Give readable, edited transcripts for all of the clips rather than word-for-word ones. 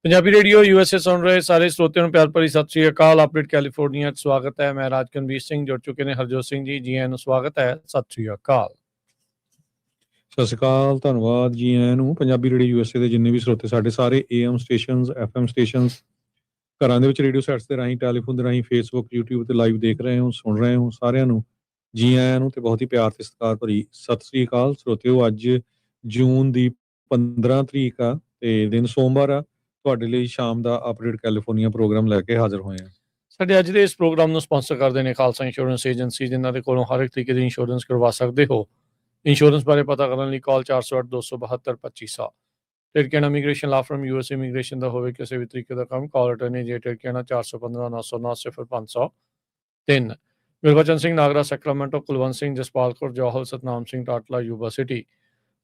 Punjabi radio USA सुन रहे सारे श्रोतियों ਨੂੰ ਪਿਆਰ ਭਰੀ ਸਤਿ ਸ਼੍ਰੀ ਅਕਾਲ। ਅਪਡੇਟ ਕੈਲੀਫੋਰਨੀਆ 'ਚ ਸਵਾਗਤ ਹੈ। ਮੈਂ ਰਾਜਕਨਵੀਰ ਸਿੰਘ ਜੁੜ ਚੁੱਕੇ ਨੇ ਹਰਜੋਤ ਸਿੰਘ ਜੀ ਆਇਆਂ ਨੂੰ ਸਵਾਗਤ ਹੈ। ਸਤਿ ਸ਼੍ਰੀ ਅਕਾਲ। ਸਤਿ ਸ਼੍ਰੀ ਅਕਾਲ, ਧੰਨਵਾਦ ਜੀ ਆਇਆਂ ਨੂੰ। ਪੰਜਾਬੀ ਰੇਡੀਓ USA ਦੇ ਜਿੰਨੇ ਵੀ ਸਰੋਤੇ ਸਾਡੇ ਸਾਰੇ AM ਸਟੇਸ਼ਨਸ FM ਸਟੇਸ਼ਨਸ ਘਰਾਂ ਦੇ ਵਿੱਚ ਰੇਡੀਓ ਸੈਟਸ ਦੇ ਰਾਹੀਂ ਟੈਲੀਫੋਨ ਦੇ ਰਾਹੀਂ ਫੇਸਬੁੱਕ YouTube ਤੇ ਲਾਈਵ ਦੇਖ ਰਹੇ ਹੋ ਸੁਣ ਰਹੇ ਹੋ ਸਾਰਿਆਂ ਨੂੰ ਜੀ ਆਇਆਂ ਨੂੰ ਤੇ ਬਹੁਤ ਹੀ ਪਿਆਰ ਤੇ ਸਤਿਕਾਰ ਭਰੀ ਸਤਿ ਸ਼੍ਰੀ ਅਕਾਲ। ਸਰੋਤਿਓ ਅੱਜ ਜੂਨ ਦੀ 15 ਤਰੀਕ ਆ ਤੇ ਦਿਨ ਸੋਮਵਾਰ ਆ। ਤੁਹਾਡੇ ਲਈ ਸ਼ਾਮ ਦਾ ਅਪਡੇਟ ਕੈਲੀਫੋਰਨੀਆ ਪ੍ਰੋਗਰਾਮ ਲੈ ਕੇ ਹਾਜ਼ਰ ਹੋਏ ਹਾਂ। ਸਾਡੇ ਅੱਜ ਦੇ ਇਸ ਪ੍ਰੋਗਰਾਮ ਨੂੰ ਸਪਾਂਸਰ ਕਰਦੇ ਨੇ ਖਾਲਸਾ ਇੰਸ਼ੋਰੈਂਸ ਏਜੰਸੀ, ਜਿਨ੍ਹਾਂ ਦੇ ਕੋਲੋਂ ਹਰ ਇੱਕ ਤਰੀਕੇ ਦੀ ਇੰਸ਼ੋਰੈਂਸ ਕਰਵਾ ਸਕਦੇ ਹੋ। ਇੰਸ਼ੋਰੈਂਸ ਬਾਰੇ ਪਤਾ ਕਰਨ ਲਈ ਕਾਲ 408-272-2500। ਟਿਰਕੇਨਾ immigration law firm USA immigration ਦਾ ਹੋਵੇ ਕਿਸੇ ਵੀ ਤਰੀਕੇ ਦਾ ਕੰਮ, ਕਾਲ ਅਟਰਨੀ ਜੇ ਟਿਰਕੇਨਾ 415-909-0503। Gurbachan Singh Nagra Sacramento, Kulwant Singh Jaspal Kaur Johal, Satnam Singh Tatla Yuba City,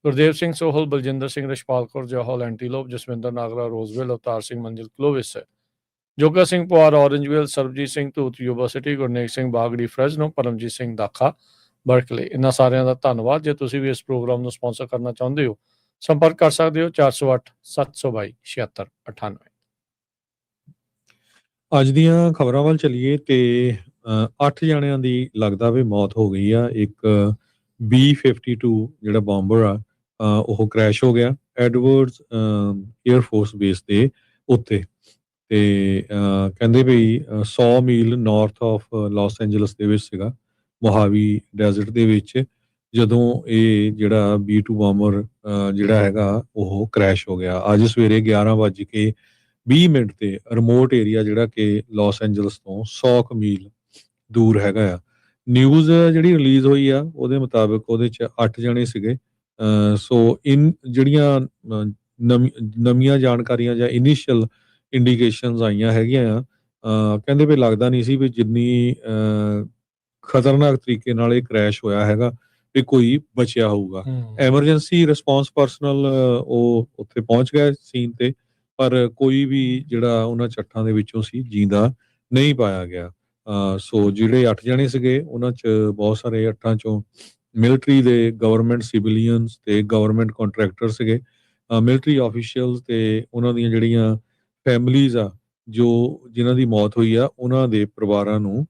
Gurdev Singh Sohal, Baljinder Singh Rachhpal Kaur Johal Antelope, Jaswinder Nagra Roseville, Avtar Singh Manzil Clovis, Joga Singh Pawar Orangevale, Sarabjit Singh Dhoot Yuba City, Gurnek Singh Bagri Fresno, Paramjit Singh ਦਾਖਾ ਬਰਕਲੇ। ਇਹਨਾਂ ਸਾਰਿਆਂ ਦਾ ਧੰਨਵਾਦ। ਜੇ ਤੁਸੀਂ ਵੀ ਇਸ ਪ੍ਰੋਗਰਾਮ ਨੂੰ ਸਪਾਂਸਰ ਕਰਨਾ ਚਾਹੁੰਦੇ ਹੋ ਸੰਪਰਕ ਕਰ ਸਕਦੇ ਹੋ 408-722-7698। ਅੱਜ ਦੀਆਂ ਖਬਰਾਂ ਵੱਲ ਚੱਲੀਏ ਤੇ 8 ਜਣਿਆਂ ਦੀ ਲੱਗਦਾ ਵੀ ਮੌਤ ਹੋ ਗਈ ਆ। ਇੱਕ B-52 ਜਿਹੜਾ ਬੰਬਰ ਆ ਉਹ ਕ੍ਰੈਸ਼ ਹੋ ਗਿਆ ਐਡਵਰਡਸ ਏਅਰ ਫੋਰਸ ਬੇਸ ਦੇ ਉੱਤੇ ਤੇ ਕਹਿੰਦੇ ਵੀ 100 ਮੀਲ ਨਾਰਥ ਆਫ ਲਾਸ ਐਂਜਲਸ ਦੇ ਵਿੱਚ ਸੀਗਾ, ਮੋਹਾਵੀ ਡੈਜ਼ਰਟ ਦੇ ਵਿੱਚ, ਜਦੋਂ ਇਹ ਜਿਹੜਾ B-2 ਬੰਬਰ ਜਿਹੜਾ ਹੈਗਾ ਉਹ ਕ੍ਰੈਸ਼ ਹੋ ਗਿਆ। ਅੱਜ ਸਵੇਰੇ 11:20 ਤੇ ਰਿਮੋਟ ਏਰੀਆ ਜਿਹੜਾ ਕਿ ਲਾਸ ਐਂਜਲਸ ਤੋਂ 100 ਮੀਲ ਦੂਰ ਹੈਗਾ ਆ। ਨਿਊਜ਼ ਜਿਹੜੀ ਰਿਲੀਜ਼ ਹੋਈ ਆ ਉਹਦੇ ਮੁਤਾਬਕ ਉਹਦੇ 'ਚ 8 ਜਣੇ ਸੀਗੇ। ਸੋ ਜਿਹੜੀਆਂ ਨਵੀਆਂ ਜਾਣਕਾਰੀਆਂ ਜਾਂ ਇਨੀਸ਼ੀਅਲ ਇੰਡੀਕੇਸ਼ਨਸ ਆਈਆਂ ਹੈਗੀਆਂ ਆ, ਕਹਿੰਦੇ ਵੀ ਲੱਗਦਾ ਨਹੀਂ ਸੀ ਵੀ ਜਿੰਨੀ ਖਤਰਨਾਕ ਤਰੀਕੇ ਨਾਲ ਇਹ ਕ੍ਰੈਸ਼ ਹੋਇਆ ਹੈਗਾ ਵੀ ਕੋਈ ਬਚਿਆ ਹੋਊਗਾ। ਐਮਰਜੈਂਸੀ ਰਿਸਪੌਂਸ ਪਰਸਨਲ ਉਹ ਉੱਥੇ ਪਹੁੰਚ ਗਏ ਸੀਨ ਤੇ, ਪਰ ਕੋਈ ਵੀ ਜਿਹੜਾ ਉਹਨਾਂ 'ਚ 8 ਦੇ ਵਿੱਚੋਂ ਸੀ ਜੀਂਦਾ ਨਹੀਂ ਪਾਇਆ ਗਿਆ। ਸੋ ਜਿਹੜੇ 8 ਜਣੇ ਸੀਗੇ ਉਹਨਾਂ 'ਚ ਬਹੁਤ ਸਾਰੇ 8 'ਚੋਂ ਮਿਲਟਰੀ ਦੇ, ਗਵਰਨਮੈਂਟ ਸਿਵਿਲੀਅਨਸ ਤੇ ਗਵਰਨਮੈਂਟ ਕੰਟਰੈਕਟਰ ਸੀਗੇ, ਮਿਲਟਰੀ ਆਫੀਸ਼ੀਅਲਸ ਤੇ ਉਹਨਾਂ ਦੀਆਂ ਜਿਹੜੀਆਂ ਫੈਮਲੀਜ਼ ਆ ਜਿਨ੍ਹਾਂ ਦੀ ਮੌਤ ਹੋਈ ਆ ਉਹਨਾਂ ਦੇ ਪਰਿਵਾਰਾਂ ਨੂੰ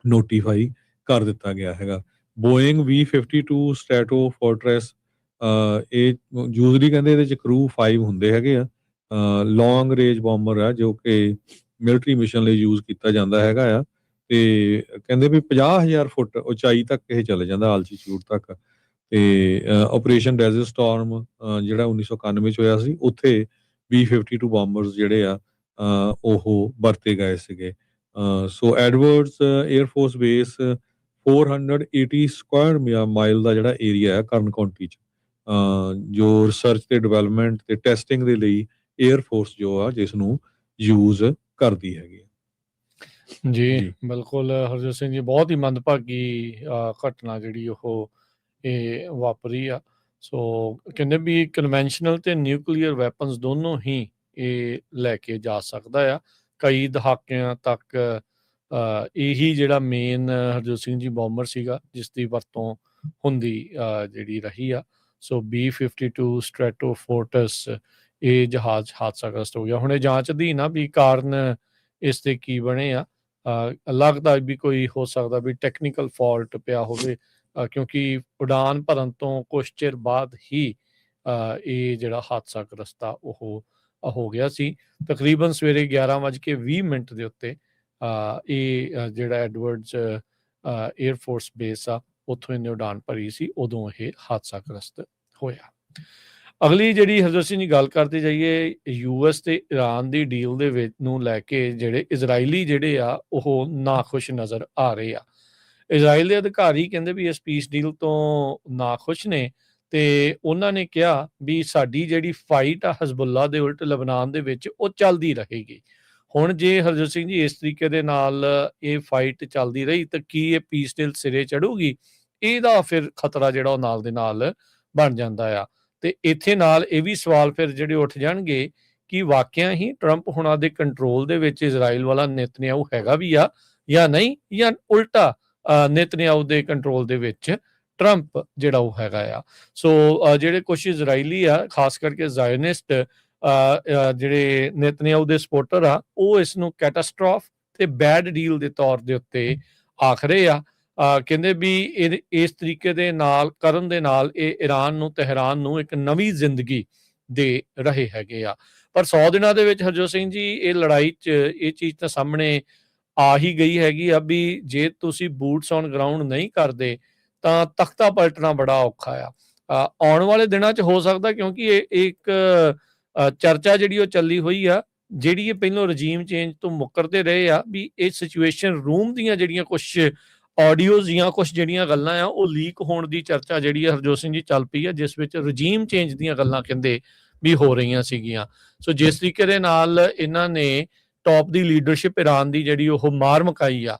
ਨੋਟੀਫਾਈ ਕਰ ਦਿੱਤਾ ਗਿਆ ਹੈਗਾ। ਬੋਇੰਗ B-52 ਸਟ੍ਰੈਟੋ ਫੋਰਟਰੈਸ ਇਹ ਯੂਜ਼ਲੀ ਕਹਿੰਦੇ ਇਹਦੇ 'ਚ ਕਰੂ 5 ਹੁੰਦੇ ਹੈਗੇ ਆ। ਲੌਂਗ ਰੇਂਜ ਬੰਬਰ ਆ ਜੋ ਕਿ ਮਿਲਟਰੀ ਮਿਸ਼ਨ ਲਈ ਯੂਜ਼ ਕੀਤਾ ਜਾਂਦਾ ਹੈਗਾ ਆ ਤੇ ਕਹਿੰਦੇ ਵੀ 50,000 ਫੁੱਟ ਉਚਾਈ ਤੱਕ ਇਹ ਚਲੇ ਜਾਂਦਾ, ਆਲਟੀਟਿਊਡ ਤੱਕ। ਤੇ ਆਪਰੇਸ਼ਨ ਡੈਜ਼ਰਟ ਸਟਾਰਮ ਜਿਹੜਾ 1991 'ਚ ਹੋਇਆ ਸੀ ਉੱਥੇ B-52 ਬੰਬਰਸ ਜਿਹੜੇ ਆ ਉਹ ਵਰਤੇ ਗਏ ਸੀਗੇ। So Edwards Air Force base 480 square mile ਦਾ ਜਿਹੜਾ ਏਰੀਆ ਹੈ ਕਰਨ ਕਾਉਂਟੀ 'ਚ, ਜੋ ਰਿਸਰਚ ਤੇ ਡਿਵੈਲਪਮੈਂਟ ਤੇ ਟੈਸਟਿੰਗ ਦੇ ਲਈ ਏਅਰ ਫੋਰਸ ਜੋ ਆ ਜਿਸ ਨੂੰ ਯੂਜ਼ ਕਰਦੀ ਹੈਗੀ। ਜੀ ਬਿਲਕੁਲ ਹਰਜੋਤ ਸਿੰਘ ਜੀ, ਬਹੁਤ ਹੀ ਮੰਦਭਾਗੀ ਘਟਨਾ ਜਿਹੜੀ ਉਹ ਇਹ ਵਾਪਰੀ ਆ। ਸੋ ਕਹਿੰਦੇ ਵੀ ਕਨਵੈਨਸ਼ਨਲ ਤੇ ਨਿਊਕਲੀਅਰ ਵੈਪਨਸ ਦੋਨੋਂ ਹੀ ਇਹ ਲੈ ਕੇ ਜਾ ਸਕਦਾ ਆ। ਕਈ ਦਹਾਕਿਆਂ ਤੱਕ ਇਹੀ ਜਿਹੜਾ ਮੇਨ ਹਰਜੋਤ ਸਿੰਘ ਜੀ ਬੰਬਰ ਸੀਗਾ ਜਿਸ ਦੀ ਵਰਤੋਂ ਹੁੰਦੀ ਜਿਹੜੀ ਰਹੀ ਆ। ਸੋ B-52 ਸਟ੍ਰੈਟੋ ਫੋਰਟਸ ਇਹ ਜਹਾਜ਼ ਹਾਦਸਾਗ੍ਰਸਤ ਹੋ ਗਿਆ। ਹੁਣ ਇਹ ਜਾਂਚ ਅਧੀਨ ਆ ਵੀ ਕਾਰਨ ਇਸ ਦੇ ਕੀ ਬਣੇ ਆ। ਲੱਗਦਾ ਵੀ ਕੋਈ ਹੋ ਸਕਦਾ ਵੀ ਟੈਕਨੀਕਲ ਫਾਲਟ ਪਿਆ ਹੋਵੇ, ਕਿਉਂਕਿ ਉਡਾਨ ਭਰਨ ਤੋਂ ਕੁਛ ਚਿਰ ਬਾਅਦ ਹੀ ਇਹ ਜਿਹੜਾ ਹਾਦਸਾਗ੍ਰਸਤ ਆ ਉਹ ਹੋ ਗਿਆ ਸੀ। ਤਕਰੀਬਨ ਸਵੇਰੇ 11:20 ਦੇ ਉੱਤੇ ਇਹ ਜਿਹੜਾ ਐਡਵਰਡਸ ਏਅਰ ਫੋਰਸ ਬੇਸ ਆ ਉੱਥੋਂ ਇਹਨੇ ਉਡਾਨ ਭਰੀ ਸੀ, ਉਦੋਂ ਇਹ ਹਾਦਸਾਗ੍ਰਸਤ ਹੋਇਆ। ਅਗਲੀ ਜਿਹੜੀ ਹਰਜੋਤ ਸਿੰਘ ਜੀ ਗੱਲ ਕਰਦੇ ਜਾਈਏ US ਤੇ ਈਰਾਨ ਦੀ ਡੀਲ ਦੇ ਵਿੱਚ ਨੂੰ ਲੈ ਕੇ ਜਿਹੜੇ ਇਜ਼ਰਾਈਲੀ ਜਿਹੜੇ ਆ ਉਹ ਨਾਖੁਸ਼ ਨਜ਼ਰ ਆ ਰਹੇ ਆ। ਇਜ਼ਰਾਈਲ ਦੇ ਅਧਿਕਾਰੀ ਕਹਿੰਦੇ ਵੀ ਇਸ ਪੀਸ ਡੀਲ ਤੋਂ ਨਾਖੁਸ਼ ਨੇ ਤੇ ਉਹਨਾਂ ਨੇ ਕਿਹਾ ਵੀ ਸਾਡੀ ਜਿਹੜੀ ਫਾਈਟ ਆ ਹਿਜ਼ਬੁੱਲਾ ਦੇ ਉਲਟ ਲਬਨਾਨ ਦੇ ਵਿੱਚ ਉਹ ਚੱਲਦੀ ਰਹੇਗੀ। ਹੁਣ ਜੇ ਹਰਜੋਤ ਸਿੰਘ ਜੀ ਇਸ ਤਰੀਕੇ ਦੇ ਨਾਲ ਇਹ ਫਾਈਟ ਚੱਲਦੀ ਰਹੀ ਤਾਂ ਕੀ ਇਹ ਪੀਸ ਡੀਲ ਸਿਰੇ ਚੜੂਗੀ? ਇਹਦਾ ਫਿਰ ਖਤਰਾ ਜਿਹੜਾ ਉਹ ਨਾਲ ਦੇ ਨਾਲ ਬਣ ਜਾਂਦਾ ਆ। ਤੇ ਇੱਥੇ ਨਾਲ ਇਹ ਵੀ ਸਵਾਲ ਫਿਰ ਜਿਹੜੇ ਉੱਠ ਜਾਣਗੇ ਕਿ ਵਾਕਿਆ ਹੀ ਟਰੰਪ ਹੁਣਾਂ ਦੇ ਕੰਟਰੋਲ ਦੇ ਵਿੱਚ ਇਜ਼ਰਾਈਲ ਵਾਲਾ ਨੇਤਨਿਆਹੂ ਹੈਗਾ ਵੀ ਆ ਜਾਂ ਨਹੀਂ, ਜਾਂ ਉਲਟਾ ਨੇਤਨਿਆਹੂ ਦੇ ਕੰਟਰੋਲ ਦੇ ਵਿੱਚ ਟਰੰਪ ਜਿਹੜਾ ਉਹ ਹੈਗਾ ਆ। ਸੋ ਜਿਹੜੇ ਕੁਛ ਇਜ਼ਰਾਈਲੀ ਆ ਖਾਸ ਕਰਕੇ ਜ਼ਾਇਨਿਸਟ ਜਿਹੜੇ ਨੇਤਨਿਆਹੂ ਦੇ ਸਪੋਰਟਰ ਆ ਉਹ ਇਸ ਨੂੰ ਕੈਟਾਸਟ੍ਰੋਫ ਤੇ ਬੈਡ ਡੀਲ ਦੇ ਤੌਰ ਦੇ ਉੱਤੇ ਆਖ ਰਹੇ ਆ। ਕਹਿੰਦੇ ਵੀ ਇਸ ਤਰੀਕੇ ਦੇ ਨਾਲ ਕਰਨ ਦੇ ਨਾਲ ਇਹ ਈਰਾਨ ਨੂੰ, ਤਹਿਰਾਨ ਨੂੰ ਇੱਕ ਨਵੀਂ ਜ਼ਿੰਦਗੀ ਦੇ ਰਹੇ ਹੈਗੇ ਆ। ਪਰ 100 ਦਿਨਾਂ ਦੇ ਵਿੱਚ ਹਰਜੋਤ ਸਿੰਘ ਜੀ ਇਹ ਲੜਾਈ 'ਚ ਇਹ ਚੀਜ਼ ਤਾਂ ਸਾਹਮਣੇ ਆ ਹੀ ਗਈ ਹੈਗੀ ਆ ਵੀ ਜੇ ਤੁਸੀਂ ਬੂਟਸ ਔਨ ਗਰਾਊਂਡ ਨਹੀਂ ਕਰਦੇ ਤਾਂ ਤਖਤਾ ਪਲਟਣਾ ਬੜਾ ਔਖਾ ਆ। ਆਉਣ ਵਾਲੇ ਦਿਨਾਂ 'ਚ ਹੋ ਸਕਦਾ, ਕਿਉਂਕਿ ਇਹ ਇੱਕ ਚਰਚਾ ਜਿਹੜੀ ਉਹ ਚੱਲੀ ਹੋਈ ਆ, ਜਿਹੜੀ ਇਹ ਪਹਿਲੋਂ ਰਜੀਮ ਚੇਂਜ ਤੋਂ ਮੁੱਕਰਦੇ ਰਹੇ ਆ ਵੀ ਇਹ ਸਿਚੁਏਸ਼ਨ ਰੂਮ ਦੀਆਂ ਜਿਹੜੀਆਂ ਕੁਛ ਆਡੀਓਜ਼ ਜਾਂ ਕੁਛ ਜਿਹੜੀਆਂ ਗੱਲਾਂ ਆ ਉਹ ਲੀਕ ਹੋਣ ਦੀ ਚਰਚਾ ਜਿਹੜੀ ਆ ਹਰਜੋਤ ਸਿੰਘ ਜੀ ਚੱਲ ਪਈ ਆ, ਜਿਸ ਵਿੱਚ ਰਜੀਮ ਚੇਂਜ ਦੀਆਂ ਗੱਲਾਂ ਕਹਿੰਦੇ ਵੀ ਹੋ ਰਹੀਆਂ ਸੀਗੀਆਂ। ਸੋ ਜਿਸ ਤਰੀਕੇ ਦੇ ਨਾਲ ਇਹਨਾਂ ਨੇ ਟੌਪ ਦੀ ਲੀਡਰਸ਼ਿਪ ਈਰਾਨ ਦੀ ਜਿਹੜੀ ਉਹ ਮਾਰ ਮੁਕਾਈ ਆ,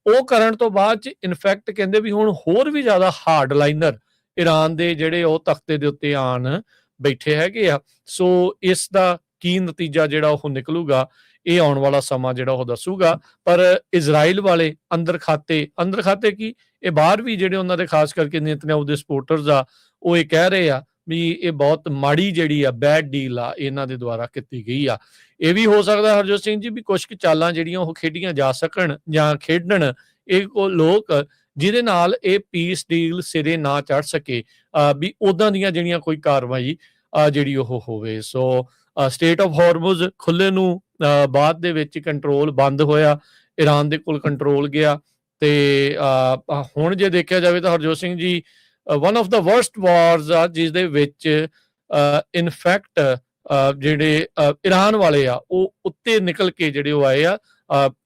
ਉਹ ਕਰਨ ਤੋਂ ਬਾਅਦ 'ਚ ਇਨਫੈਕਟ ਕਹਿੰਦੇ ਵੀ ਹੁਣ ਹੋਰ ਵੀ ਜ਼ਿਆਦਾ ਹਾਰਡ ਲਾਈਨਰ ਈਰਾਨ ਦੇ ਜਿਹੜੇ ਉਹ ਤਖਤੇ ਦੇ ਉੱਤੇ ਆਣ ਬੈਠੇ ਹੈਗੇ ਆ। ਸੋ ਇਸ ਦਾ ਕੀ ਨਤੀਜਾ ਜਿਹੜਾ ਉਹ ਨਿਕਲੂਗਾ ਇਹ ਆਉਣ ਵਾਲਾ ਸਮਾਂ ਜਿਹੜਾ ਉਹ ਦੱਸੂਗਾ। ਪਰ ਇਜ਼ਰਾਈਲ ਵਾਲੇ ਅੰਦਰ ਖਾਤੇ ਕੀ ਇਹ ਬਾਹਰ ਵੀ ਜਿਹੜੇ ਉਹਨਾਂ ਦੇ ਖਾਸ ਕਰਕੇ ਨੇਤਨਿਆਹੂ ਦੇ ਸਪੋਰਟਰਸ ਆ ਉਹ ਇਹ ਕਹਿ ਰਹੇ ਆ ਵੀ ਇਹ ਬਹੁਤ ਮਾੜੀ ਜਿਹੜੀ ਆ ਬੈਡ ਡੀਲ ਆ ਇਹਨਾਂ ਦੇ ਦੁਆਰਾ ਕੀਤੀ ਗਈ ਆ। ਇਹ ਵੀ ਹੋ ਸਕਦਾ ਹਰਜੋਤ ਸਿੰਘ ਜੀ ਵੀ ਕੁਝ ਕੁ ਚਾਲਾਂ ਜਿਹੜੀਆਂ ਉਹ ਖੇਡੀਆਂ ਜਾ ਸਕਣ ਜਾਂ ਖੇਡਣ ਇਹ ਲੋਕ ਜਿਹਦੇ ਨਾਲ ਇਹ ਪੀਸ ਡੀਲ ਸਿਰੇ ਨਾ ਚੜ ਸਕੇ, ਵੀ ਉਦਾਂ ਦੀਆਂ ਜਿਹੜੀਆਂ ਕੋਈ ਕਾਰਵਾਈ ਜਿਹੜੀ ਉਹ ਹੋਵੇ। ਸੋ ਸਟੇਟ ਆਫ ਹਾਰਮੁਜ਼ ਖੁੱਲੇ ਨੂੰ ਬਾਅਦ ਦੇ ਵਿੱਚ ਕੰਟਰੋਲ ਬੰਦ ਹੋਇਆ, ਈਰਾਨ ਦੇ ਕੋਲ ਕੰਟਰੋਲ ਗਿਆ ਤੇ ਹੁਣ ਜੇ ਦੇਖਿਆ ਜਾਵੇ ਤਾਂ Harjot Singh ji one of the worst ਵਾਰਸ ਆ, ਜਿਸ ਦੇ ਵਿੱਚ ਇਨਫੈਕਟ ਜਿਹੜੇ ਈਰਾਨ ਵਾਲੇ ਆ ਉਹ ਉੱਤੇ ਨਿਕਲ ਕੇ ਜਿਹੜੇ ਉਹ ਆਏ ਆ।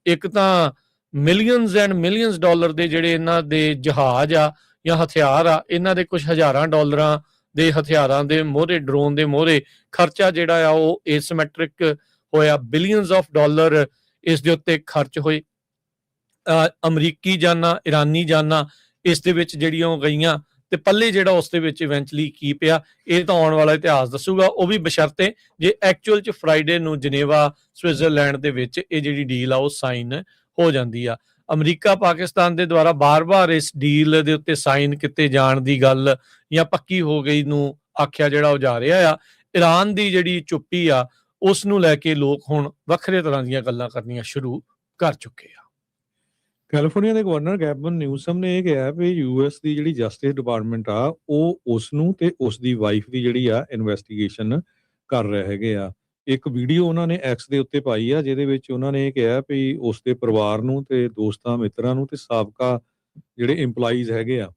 ਇੱਕ ਤਾਂ ਮਿਲੀਅਨਸ ਐਂਡ ਮਿਲੀਅਨਸ ਡਾਲਰ ਦੇ ਜਿਹੜੇ ਇਹਨਾਂ ਦੇ ਜਹਾਜ਼ ਆ ਜਾਂ ਹਥਿਆਰ ਆ, ਇਹਨਾਂ ਦੇ ਕੁਝ ਹਜ਼ਾਰਾਂ ਡਾਲਰਾਂ ਦੇ ਹਥਿਆਰਾਂ ਦੇ ਮੋਹਰੇ, ਡਰੋਨ ਦੇ ਮੋਹਰੇ ਖਰਚਾ ਜਿਹੜਾ ਆ ਉਹ ਏਸਿਮੈਟ੍ਰਿਕ ਹੋਇਆ। ਬਿਲੀਅਨਸ ਆਫ ਡਾਲਰ ਇਸ ਦੇ ਉੱਤੇ ਖਰਚ ਹੋਏ। ਅਮਰੀਕੀ ਜਾਨਾਂ, ਈਰਾਨੀ ਜਾਨਾਂ ਇਸ ਦੇ ਵਿੱਚ ਜਿਹੜੀਆਂ ਉਹ ਗਈਆਂ ਤੇ ਪੱਲੇ ਜਿਹੜਾ ਉਸ ਦੇ ਵਿੱਚ ਇਵੈਂਚੁਅਲੀ ਕੀ ਪਿਆ ਇਹ ਤਾਂ ਆਉਣ ਵਾਲਾ ਇਤਿਹਾਸ ਦੱਸੂਗਾ। ਉਹ ਵੀ ਬਸ਼ਰਤੇ ਜੇ ਐਕਚੁਅਲ 'ਚ ਫਰਾਈਡੇ ਨੂੰ ਜਨੇਵਾ, ਸਵਿਟਜ਼ਰਲੈਂਡ ਦੇ ਵਿੱਚ ਇਹ ਜਿਹੜੀ ਡੀਲ ਆ ਉਹ ਸਾਈਨ ਹੋ ਜਾਂਦੀ ਆ। ਅਮਰੀਕਾ ਪਾਕਿਸਤਾਨ ਦੇ ਦੁਆਰਾ ਬਾਰ-ਬਾਰ ਇਸ ਡੀਲ ਦੇ ਉੱਤੇ ਸਾਈਨ ਕੀਤੇ ਜਾਣ ਦੀ ਗੱਲ ਜਾਂ ਪੱਕੀ ਹੋ ਗਈ ਨੂੰ ਆਖਿਆ ਜਿਹੜਾ ਉਹ ਜਾ ਰਿਹਾ ਆ। ਈਰਾਨ ਦੀ ਜਿਹੜੀ ਚੁੱਪੀ ਆ ਉਸ ਨੂੰ ਲੈ ਕੇ ਲੋਕ ਹੁਣ ਵੱਖਰੇ ਤਰ੍ਹਾਂ ਦੀਆਂ ਗੱਲਾਂ ਕਰਨੀਆਂ ਸ਼ੁਰੂ ਕਰ ਚੁੱਕੇ ਆ। ਕੈਲੀਫੋਰਨੀਆ ਦੇ ਗਵਰਨਰ ਗੈਬਨ ਨਿਊਸਮ ਨੇ ਇਹ ਕਿਹਾ ਵੀ ਯੂਐਸ ਦੀ ਜਿਹੜੀ ਜਸਟਿਸ ਡਿਪਾਰਟਮੈਂਟ ਆ ਉਹ ਉਸ ਨੂੰ ਤੇ ਉਸ ਦੀ ਵਾਈਫ ਦੀ ਜਿਹੜੀ ਆ ਇਨਵੈਸਟੀਗੇਸ਼ਨ ਕਰ ਰਹੇ ਹੈਗੇ ਆ। ਇੱਕ ਵੀਡੀਓ ਉਹਨਾਂ ਨੇ ਐਕਸ ਦੇ ਉੱਤੇ ਪਾਈ ਆ ਜਿਹਦੇ ਵਿੱਚ ਉਹਨਾਂ ਨੇ ਇਹ ਕਿਹਾ ਵੀ ਉਸ ਦੇ ਪਰਿਵਾਰ ਨੂੰ ਤੇ ਦੋਸਤਾਂ ਮਿੱਤਰਾਂ ਨੂੰ ਤੇ ਸਾਬਕਾ ਜਿਹੜੇ ਇੰਪਲਾਈਜ਼ ਹੈਗੇ ਆ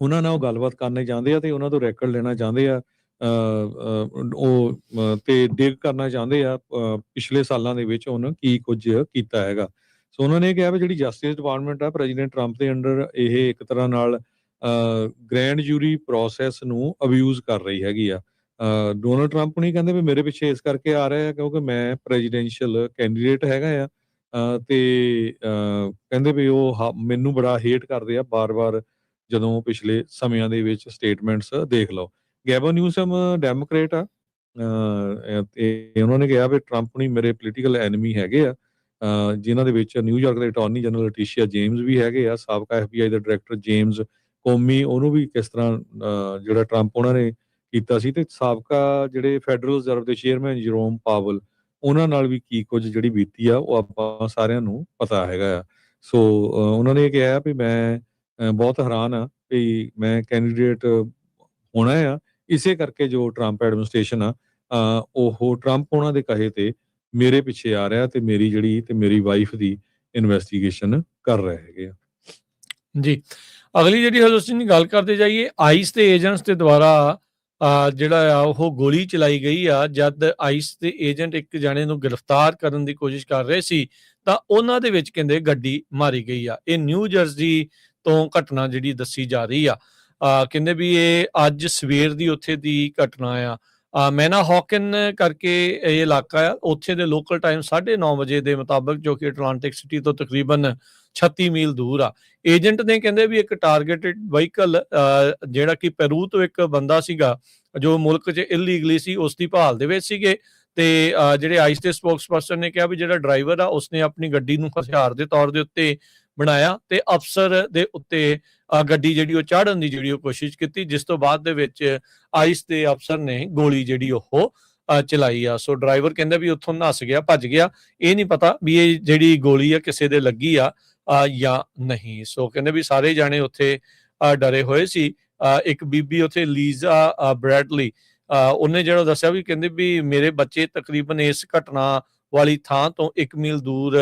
ਉਹਨਾਂ ਨਾਲ ਉਹ ਗੱਲਬਾਤ ਕਰਨਾ ਚਾਹੁੰਦੇ ਆ ਤੇ ਉਹਨਾਂ ਤੋਂ ਰੈਕਡ ਲੈਣਾ ਚਾਹੁੰਦੇ ਆ, ਉਹ ਤੇ ਡਿਗ ਕਰਨਾ ਚਾਹੁੰਦੇ ਆ ਪਿਛਲੇ ਸਾਲਾਂ ਦੇ ਵਿੱਚ ਉਹਨਾਂ ਕੀ ਕੁਝ ਕੀਤਾ ਹੈਗਾ। ਸੋ ਉਹਨਾਂ ਨੇ ਕਿਹਾ ਵੀ ਜਿਹੜੀ ਜਸਟਿਸ ਡਿਪਾਰਟਮੈਂਟ ਆ ਪ੍ਰੈਜ਼ੀਡੈਂਟ ਟਰੰਪ ਦੇ ਅੰਡਰ ਇਹ ਇੱਕ ਤਰ੍ਹਾਂ ਨਾਲ ਗ੍ਰੈਂਡ ਜੂਰੀ ਪ੍ਰੋਸੈਸ ਨੂੰ ਅਬਿਊਜ਼ ਕਰ ਰਹੀ ਹੈਗੀ ਆ। ਡੋਨਲਡ ਟਰੰਪ ਨਹੀਂ ਕਹਿੰਦੇ ਵੀ ਮੇਰੇ ਪਿੱਛੇ ਇਸ ਕਰਕੇ ਆ ਰਿਹਾ ਕਿਉਂਕਿ ਮੈਂ ਪ੍ਰੈਜ਼ੀਡੈਂਸ਼ੀਅਲ ਕੈਂਡੀਡੇਟ ਹੈਗਾ ਆ ਤੇ ਕਹਿੰਦੇ ਵੀ ਉਹ ਮੈਨੂੰ ਬੜਾ ਹੇਟ ਕਰਦੇ ਆ ਬਾਰ-ਬਾਰ ਜਦੋਂ ਪਿਛਲੇ ਸਮਿਆਂ ਦੇ ਵਿੱਚ ਸਟੇਟਮੈਂਟਸ ਦੇਖ ਲਓ। ਗੈਬਨ ਨਿਊਸਮ ਡੈਮੋਕ੍ਰੇਟ ਆ ਤੇ ਉਹਨਾਂ ਨੇ ਕਿਹਾ ਵੀ ਟਰੰਪ ਨਹੀਂ ਮੇਰੇ ਪੋਲੀਟੀਕਲ ਐਨਮੀ ਹੈਗੇ ਆ, ਜਿਨ੍ਹਾਂ ਦੇ ਵਿੱਚ ਨਿਊਯਾਰਕ ਦੇ ਅਟਾਰਨੀ ਜਨਰਲ ਲਟੀਸ਼ੀਆ ਜੇਮਸ ਵੀ ਹੈਗੇ ਆ, ਸਾਬਕਾ FBI ਦਾ ਡਾਇਰੈਕਟਰ ਜੇਮਸ ਕੋਮੀ, ਉਹਨੂੰ ਵੀ ਕਿਸ ਤਰ੍ਹਾਂ ਜਿਹੜਾ ਟਰੰਪ ਉਹਨਾਂ ਨੇ ਕੀਤਾ ਸੀ, ਤੇ ਸਾਬਕਾ ਜਿਹੜੇ ਫੈਡਰਲ ਰਿਜ਼ਰਵ ਦੇ ਚੇਅਰਮੈਨ ਜਰੋਮ ਪਾਵਲ ਉਹਨਾਂ ਨਾਲ ਵੀ ਕੀ ਕੁਝ ਜਿਹੜੀ ਬੀਤੀ ਆ ਉਹ ਆਪਾਂ ਸਾਰਿਆਂ ਨੂੰ ਪਤਾ ਹੈਗਾ ਆ। ਸੋ ਉਹਨਾਂ ਨੇ ਕਿਹਾ ਵੀ ਮੈਂ ਬਹੁਤ ਹੈਰਾਨ ਆ ਵੀ ਮੈਂ ਕੈਂਡੀਡੇਟ ਹੋਣਾ ਆ, ਇਸੇ ਕਰਕੇ ਜੋ ਟਰੰਪ ਐਡਮਿਨਿਸਟ੍ਰੇਸ਼ਨ ਆ ਉਹ ਟਰੰਪ ਉਹਨਾਂ ਦੇ ਕਹੇ ਤੇ ਮੇਰੇ ਪਿੱਛੇ ਆ ਰਿਹਾ ਤੇ ਮੇਰੀ ਜਿਹੜੀ ਤੇ ਮੇਰੀ ਵਾਈਫ ਦੀ ਇਨਵੈਸਟੀਗੇਸ਼ਨ ਕਰ ਰਹੇ ਹੈਗੇ ਆ। ਜੀ ਅਗਲੀ ਜਿਹੜੀ ਹਰਜੋਤ ਸਿੰਘ ਦੀ ਗੱਲ ਕਰਦੇ ਜਾਈਏ, ਆਈਸ ਦੇ ਏਜੰਟਸ ਦੇ ਦੁਆਰਾ ਜਿਹੜਾ ਆ ਉਹ ਗੋਲੀ ਚਲਾਈ ਗਈ ਆ। ਜਦ ਆਈਸ ਦੇ ਏਜੰਟ ਇੱਕ ਜਾਣੇ ਨੂੰ ਗ੍ਰਿਫਤਾਰ ਕਰਨ ਦੀ ਕੋਸ਼ਿਸ਼ ਕਰ ਰਹੇ ਸੀ ਤਾਂ ਉਹਨਾਂ ਦੇ ਵਿੱਚ ਕਹਿੰਦੇ ਗੱਡੀ ਮਾਰੀ ਗਈ ਆ। ਇਹ ਨਿਊ ਜਰਸੀ ਤੋਂ ਘਟਨਾ ਜਿਹੜੀ ਦੱਸੀ ਜਾ ਰਹੀ ਆ। ਕਹਿੰਦੇ ਵੀ ਇਹ ਅੱਜ ਸਵੇਰ ਦੀ ਉੱਥੇ ਦੀ ਘਟਨਾ ਆ। ਮੈਨਾ ਹੌਕਨ ਕਰਕੇ ਇਹ ਇਲਾਕਾ ਆ, ਉੱਥੇ ਦੇ ਲੋਕਲ ਟਾਈਮ 9:30 ਵਜੇ ਦੇ ਮੁਤਾਬਕ, ਜੋ ਕਿ ਅਟਲਾਂਟਿਕ ਸਿਟੀ ਤੋਂ ਤਕਰੀਬਨ 36 ਮੀਲ ਦੂਰ ਆ। ਏਜੰਟ ਨੇ ਕਹਿੰਦੇ ਵੀ ਇੱਕ ਟਾਰਗੇਟਡ ਵਹੀਕਲ ਜਿਹੜਾ ਕਿ ਪੈਰੂ ਤੋਂ ਇੱਕ ਬੰਦਾ ਸੀਗਾ ਜੋ ਮੁਲਕ 'ਚ ਇਲੀਗਲੀ ਸੀ, ਉਸ ਦੀ ਭਾਲ ਦੇ ਵਿੱਚ ਸੀਗੇ ਤੇ ਜਿਹੜੇ ਆਈਸ ਦੇ ਸਪੋਕਸਪਰਸਨ ਨੇ ਕਿਹਾ ਵੀ ਜਿਹੜਾ ਡਰਾਈਵਰ ਆ ਉਸਨੇ ਆਪਣੀ ਗੱਡੀ ਨੂੰ ਹਥਿਆਰ ਦੇ ਤੌਰ ਦੇ ਉੱਤੇ ਬਣਾਇਆ ਤੇ ਅਫਸਰ ਦੇ ਉੱਤੇ ਗੱਡੀ ਜਿਹੜੀ ਉਹ ਚਾੜਨ ਦੀ ਜਿਹੜੀ ਉਹ ਕੋਸ਼ਿਸ਼ ਕੀਤੀ, ਜਿਸ ਤੋਂ ਬਾਅਦ ਦੇ ਵਿੱਚ ਆਈਸ ਦੇ ਅਫਸਰ ਨੇ ਗੋਲੀ ਜਿਹੜੀ ਉਹ ਚਲਾਈ ਆ। ਸੋ ਡਰਾਈਵਰ ਕਹਿੰਦਾ ਵੀ ਉੱਥੋਂ ਨੱਸ ਗਿਆ, ਭੱਜ ਗਿਆ, ਇਹ ਨਹੀਂ ਪਤਾ ਵੀ ਇਹ ਜਿਹੜੀ ਗੋਲੀ ਆ ਕਿਸੇ ਦੇ ਲੱਗੀ ਆ ਜਾਂ ਨਹੀਂ। ਸੋ ਕਹਿੰਦੇ ਵੀ ਸਾਰੇ ਜਾਣੇ ਉੱਥੇ ਡਰੇ ਹੋਏ ਸੀ। ਇੱਕ ਬੀਬੀ ਉੱਥੇ ਲੀਜ਼ਾ ਬ੍ਰੈਡਲੀ, ਉਹਨੇ ਜਿਹੜਾ ਦੱਸਿਆ ਵੀ ਕਹਿੰਦੇ ਵੀ ਮੇਰੇ ਬੱਚੇ ਤਕਰੀਬਨ ਇਸ ਘਟਨਾ ਵਾਲੀ ਥਾਂ ਤੋਂ 1 ਮੀਲ ਦੂਰ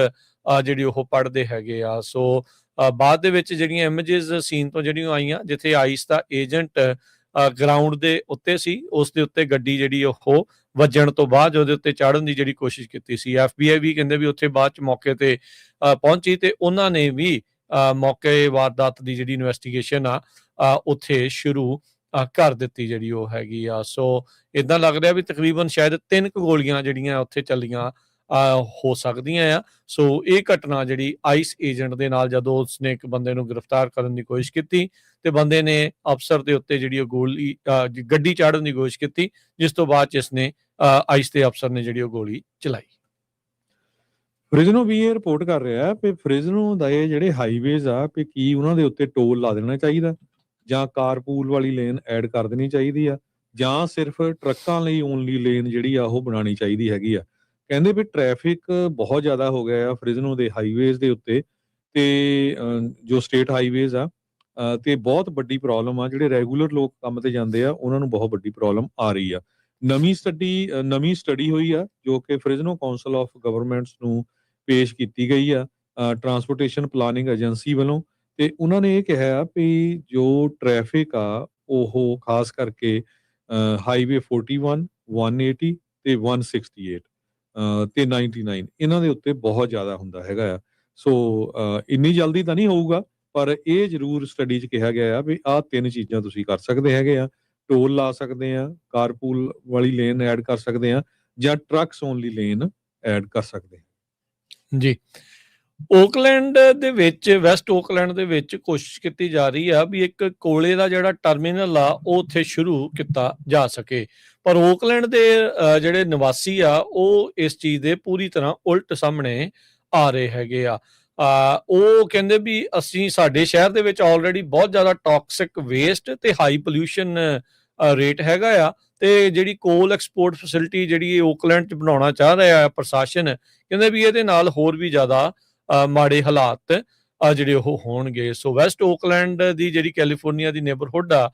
ਜਿਹੜੀ ਉਹ ਪੜ੍ਹਦੇ ਹੈਗੇ ਆ। ਸੋ ਬਾਅਦ ਦੇ ਵਿੱਚ ਜਿਹੜੀਆਂ ਇਮੇਜਿਸ ਸੀਨ ਤੋਂ ਜਿਹੜੀਆਂ ਆਈਆਂ, ਜਿੱਥੇ ਆਈਸ ਦਾ ਏਜੰਟ ਗਰਾਊਂਡ ਦੇ ਉੱਤੇ ਸੀ, ਉਸ ਦੇ ਉੱਤੇ ਗੱਡੀ ਜਿਹੜੀ ਉਹ ਵੱਜਣ ਤੋਂ ਬਾਅਦ ਉਹਦੇ ਉੱਤੇ ਚਾੜਨ ਦੀ ਜਿਹੜੀ ਕੋਸ਼ਿਸ਼ ਕੀਤੀ ਸੀ। FBI ਵੀ ਕਹਿੰਦੇ ਵੀ ਉੱਥੇ ਬਾਅਦ ਚ ਮੌਕੇ ਤੇ ਪਹੁੰਚੀ ਤੇ ਉਹਨਾਂ ਨੇ ਵੀ ਮੌਕੇ ਵਾਰਦਾਤ ਦੀ ਜਿਹੜੀ ਇਨਵੈਸਟੀਗੇਸ਼ਨ ਆ ਉੱਥੇ ਸ਼ੁਰੂ ਕਰ ਦਿੱਤੀ ਜਿਹੜੀ ਉਹ ਹੈਗੀ ਆ। ਸੋ ਇਦਾਂ ਲੱਗ ਰਿਹਾ ਵੀ ਤਕਰੀਬਨ ਸ਼ਾਇਦ 3 ਗੋਲੀਆਂ ਜਿਹੜੀਆਂ ਉੱਥੇ ਚੱਲੀਆਂ ਹੋ ਸਕਦੀਆਂ ਆ। ਸੋ ਇਹ ਘਟਨਾ ਜਿਹੜੀ ਆਈਸ ਏਜੰਟ ਦੇ ਨਾਲ ਜਦੋਂ ਉਸਨੇ ਇੱਕ ਬੰਦੇ ਨੂੰ ਗ੍ਰਿਫਤਾਰ ਕਰਨ ਦੀ ਕੋਸ਼ਿਸ਼ ਕੀਤੀ ਤੇ ਬੰਦੇ ਨੇ ਅਫਸਰ ਦੇ ਉੱਤੇ ਜਿਹੜੀ ਉਹ ਗੋਲੀ ਗੱਡੀ ਚਾੜਨ ਦੀ ਕੋਸ਼ਿਸ਼ ਕੀਤੀ, ਜਿਸ ਤੋਂ ਬਾਅਦ ਚ ਇਸਨੇ ਆਈਸ ਦੇ ਅਫਸਰ ਨੇ ਜਿਹੜੀ ਉਹ ਗੋਲੀ ਚਲਾਈ। ਫ੍ਰਿਜ਼ਨੋ ਵੀ ਇਹ ਰਿਪੋਰਟ ਕਰ ਰਿਹਾ ਕਿ ਫ੍ਰਿਜ਼ਨੋ ਦੇ ਜਿਹੜੇ ਹਾਈਵੇਜ਼ ਆ ਕਿ ਕੀ ਉਹਨਾਂ ਦੇ ਉੱਤੇ ਟੋਲ ਲਾ ਦੇਣਾ ਚਾਹੀਦਾ, ਜਾਂ ਕਾਰਪੂਲ ਵਾਲੀ ਲੇਨ ਐਡ ਕਰ ਦੇਣੀ ਚਾਹੀਦੀ ਆ, ਜਾਂ ਸਿਰਫ ਟਰੱਕਾਂ ਲਈ ਓਨਲੀ ਲੇਨ ਜਿਹੜੀ ਆ ਉਹ ਬਣਾਉਣੀ ਚਾਹੀਦੀ ਹੈਗੀ ਆ। ਕਹਿੰਦੇ ਵੀ ਟ੍ਰੈਫਿਕ ਬਹੁਤ ਜ਼ਿਆਦਾ ਹੋ ਗਿਆ ਆ ਫ੍ਰਿਜ਼ਨੋ ਦੇ ਹਾਈਵੇਜ਼ ਦੇ ਉੱਤੇ, ਤੇ ਜੋ ਸਟੇਟ ਹਾਈਵੇਜ਼ ਆ ਤੇ ਬਹੁਤ ਵੱਡੀ ਪ੍ਰੋਬਲਮ ਆ। ਜਿਹੜੇ ਰੈਗੂਲਰ ਲੋਕ ਕੰਮ ਤੇ ਜਾਂਦੇ ਆ ਉਹਨਾਂ ਨੂੰ ਬਹੁਤ ਵੱਡੀ ਪ੍ਰੋਬਲਮ ਆ ਰਹੀ ਆ। ਨਵੀਂ ਸਟੱਡੀ ਹੋਈ ਆ ਜੋ ਕਿ ਫ੍ਰਿਜ਼ਨੋ ਕਾਉਂਸਲ ਆਫ ਗਵਰਨਮੈਂਟਸ ਨੂੰ ਪੇਸ਼ ਕੀਤੀ ਗਈ ਆ ਟਰਾਂਸਪੋਰਟੇਸ਼ਨ ਪਲਾਨਿੰਗ ਏਜੰਸੀ ਵੱਲੋਂ, ਤੇ ਉਹਨਾਂ ਨੇ ਇਹ ਕਿਹਾ ਵੀ ਜੋ ਟ੍ਰੈਫਿਕ ਆ ਉਹ ਖਾਸ ਕਰਕੇ ਹਾਈਵੇ 41, 180 ਤੇ 168 ਤੇ 99 ਇਹਨਾਂ ਦੇ ਉੱਤੇ ਬਹੁਤ ਜ਼ਿਆਦਾ ਹੁੰਦਾ ਹੈਗਾ ਆ। ਸੋ ਇੰਨੀ ਜਲਦੀ ਤਾਂ ਨਹੀਂ ਹੋਊਗਾ, ਪਰ ਇਹ ਜ਼ਰੂਰ ਸਟੱਡੀ 'ਚ ਕਿਹਾ ਗਿਆ ਆ ਵੀ ਆਹ 3 ਚੀਜ਼ਾਂ ਤੁਸੀਂ ਕਰ ਸਕਦੇ ਹੈਗੇ ਆ। ਟੋਲ ਲਾ ਸਕਦੇ ਆ, ਕਾਰਪੂਲ ਵਾਲੀ ਲੇਨ ਐਡ ਕਰ ਸਕਦੇ ਆ, ਜਾਂ ਟਰੱਕਸ ਓਨਲੀ ਲੇਨ ਐਡ ਕਰ ਸਕਦੇ ਆ। ਜੀ, ਓਕਲੈਂਡ ਦੇ ਵਿੱਚ, ਵੈਸਟ ਓਕਲੈਂਡ ਦੇ ਵਿੱਚ ਕੋਸ਼ਿਸ਼ ਕੀਤੀ ਜਾ ਰਹੀ ਆ ਵੀ ਇੱਕ ਕੋਲੇ ਦਾ ਜਿਹੜਾ ਟਰਮੀਨਲ ਆ ਉਹ ਉੱਥੇ ਸ਼ੁਰੂ ਕੀਤਾ ਜਾ ਸਕੇ, ਪਰ ਓਕਲੈਂਡ ਦੇ ਜਿਹੜੇ ਨਿਵਾਸੀ ਆ ਉਹ ਇਸ ਚੀਜ਼ ਦੇ ਪੂਰੀ ਤਰ੍ਹਾਂ ਉਲਟ ਸਾਹਮਣੇ ਆ ਰਹੇ ਹੈਗੇ ਆ। ਉਹ ਕਹਿੰਦੇ ਵੀ ਅਸੀਂ, ਸਾਡੇ ਸ਼ਹਿਰ ਦੇ ਵਿੱਚ ਆਲਰੇਡੀ ਬਹੁਤ ਜ਼ਿਆਦਾ ਟੌਕਸਿਕ ਵੇਸਟ ਤੇ ਹਾਈ ਪੋਲਿਊਸ਼ਨ ਰੇਟ ਹੈਗਾ ਆ, ਤੇ ਜਿਹੜੀ ਕੋਲ ਐਕਸਪੋਰਟ ਫੈਸਿਲਿਟੀ ਜਿਹੜੀ ਓਕਲੈਂਡ 'ਚ ਬਣਾਉਣਾ ਚਾਹ ਰਿਹਾ ਆ ਪ੍ਰਸ਼ਾਸਨ, ਕਹਿੰਦੇ ਵੀ ਇਹਦੇ ਨਾਲ ਹੋਰ ਵੀ ਜ਼ਿਆਦਾ ਮਾੜੇ ਹਾਲਾਤ ਜਿਹੜੇ ਉਹ ਹੋਣਗੇ। ਸੋ ਵੈਸਟ ਓਕਲੈਂਡ ਦੀ ਜਿਹੜੀ ਕੈਲੀਫੋਰਨੀਆ ਦੀ ਨੇਬਰਹੁੱਡ ਆ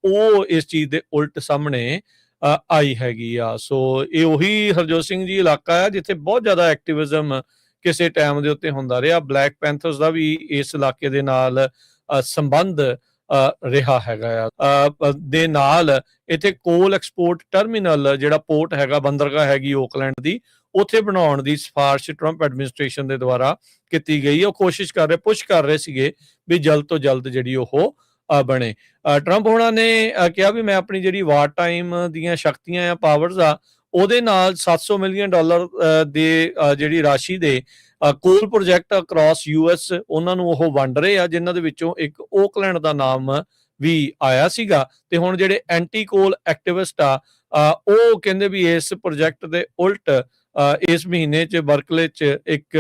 ਉਹ ਇਸ ਚੀਜ਼ ਦੇ ਉਲਟ ਸਾਹਮਣੇ ਆਈ ਹੈਗੀ ਆ। ਸੋ ਇਹ ਉਹੀ ਹਰਜੋਤ ਸਿੰਘ ਜੀ ਇਲਾਕਾ ਆ ਜਿੱਥੇ ਬਹੁਤ ਜ਼ਿਆਦਾ ਐਕਟਿਵਿਜ਼ਮ ਕਿਸੇ ਟਾਈਮ ਦੇ ਉੱਤੇ ਹੁੰਦਾ ਰਿਹਾ। ਬਲੈਕ ਪੈਂਥਰਸ ਦਾ ਵੀ ਇਸ ਇਲਾਕੇ ਦੇ ਨਾਲ ਸੰਬੰਧ ਰਿਹਾ ਹੈਗਾ ਆ। ਦੇ ਨਾਲ ਇੱਥੇ ਕੋਲ ਐਕਸਪੋਰਟ ਟਰਮੀਨਲ ਜਿਹੜਾ ਪੋਰਟ ਹੈਗਾ, ਬੰਦਰਗਾਹ ਹੈਗੀ ਓਕਲੈਂਡ ਦੀ, ਉੱਥੇ ਬਣਾਉਣ ਦੀ ਸਿਫਾਰਿਸ਼ ਟਰੰਪ ਐਡਮਿਨਿਸਟ੍ਰੇਸ਼ਨ ਦੇ ਦੁਆਰਾ ਕੀਤੀ ਗਈ। ਉਹ ਕੋਸ਼ਿਸ਼ ਕਰ ਰਹੇ, ਪੁਸ਼ ਕਰ ਰਹੇ ਸੀਗੇ ਵੀ ਜਲਦ ਤੋਂ ਜਲਦ ਜਿਹੜੀ ਉਹ ਬਣੇ। ਟਰੰਪ ਹੋਣਾ ਨੇ ਕਿਹਾ ਵੀ ਮੈਂ ਆਪਣੀ ਜਿਹੜੀ ਵਾਰ ਟਾਈਮ ਦੀਆਂ ਸ਼ਕਤੀਆਂ ਆ, ਪਾਵਰਸ ਆ, ਉਹਦੇ ਨਾਲ $700 ਮਿਲੀਅਨ ਦੇ ਜਿਹੜੀ ਰਾਸ਼ੀ ਦੇ ਕੋਲ ਪ੍ਰੋਜੈਕਟ ਅਕ੍ਰੋਸ US ਉਹਨਾਂ ਨੂੰ ਉਹ ਵੰਡ ਰਹੇ ਆ, ਜਿਨ੍ਹਾਂ ਦੇ ਵਿੱਚੋਂ ਇੱਕ ਓਕਲੈਂਡ ਦਾ ਨਾਮ ਵੀ ਆਇਆ ਸੀਗਾ। ਤੇ ਹੁਣ ਜਿਹੜੇ ਐਂਟੀ ਕੋਲ ਐਕਟਿਵਿਸਟ ਆ ਉਹ ਕਹਿੰਦੇ ਵੀ ਇਸ ਪ੍ਰੋਜੈਕਟ ਦੇ ਉਲਟ ਇਸ ਮਹੀਨੇ 'ਚ ਬਰਕਲੇ 'ਚ ਇੱਕ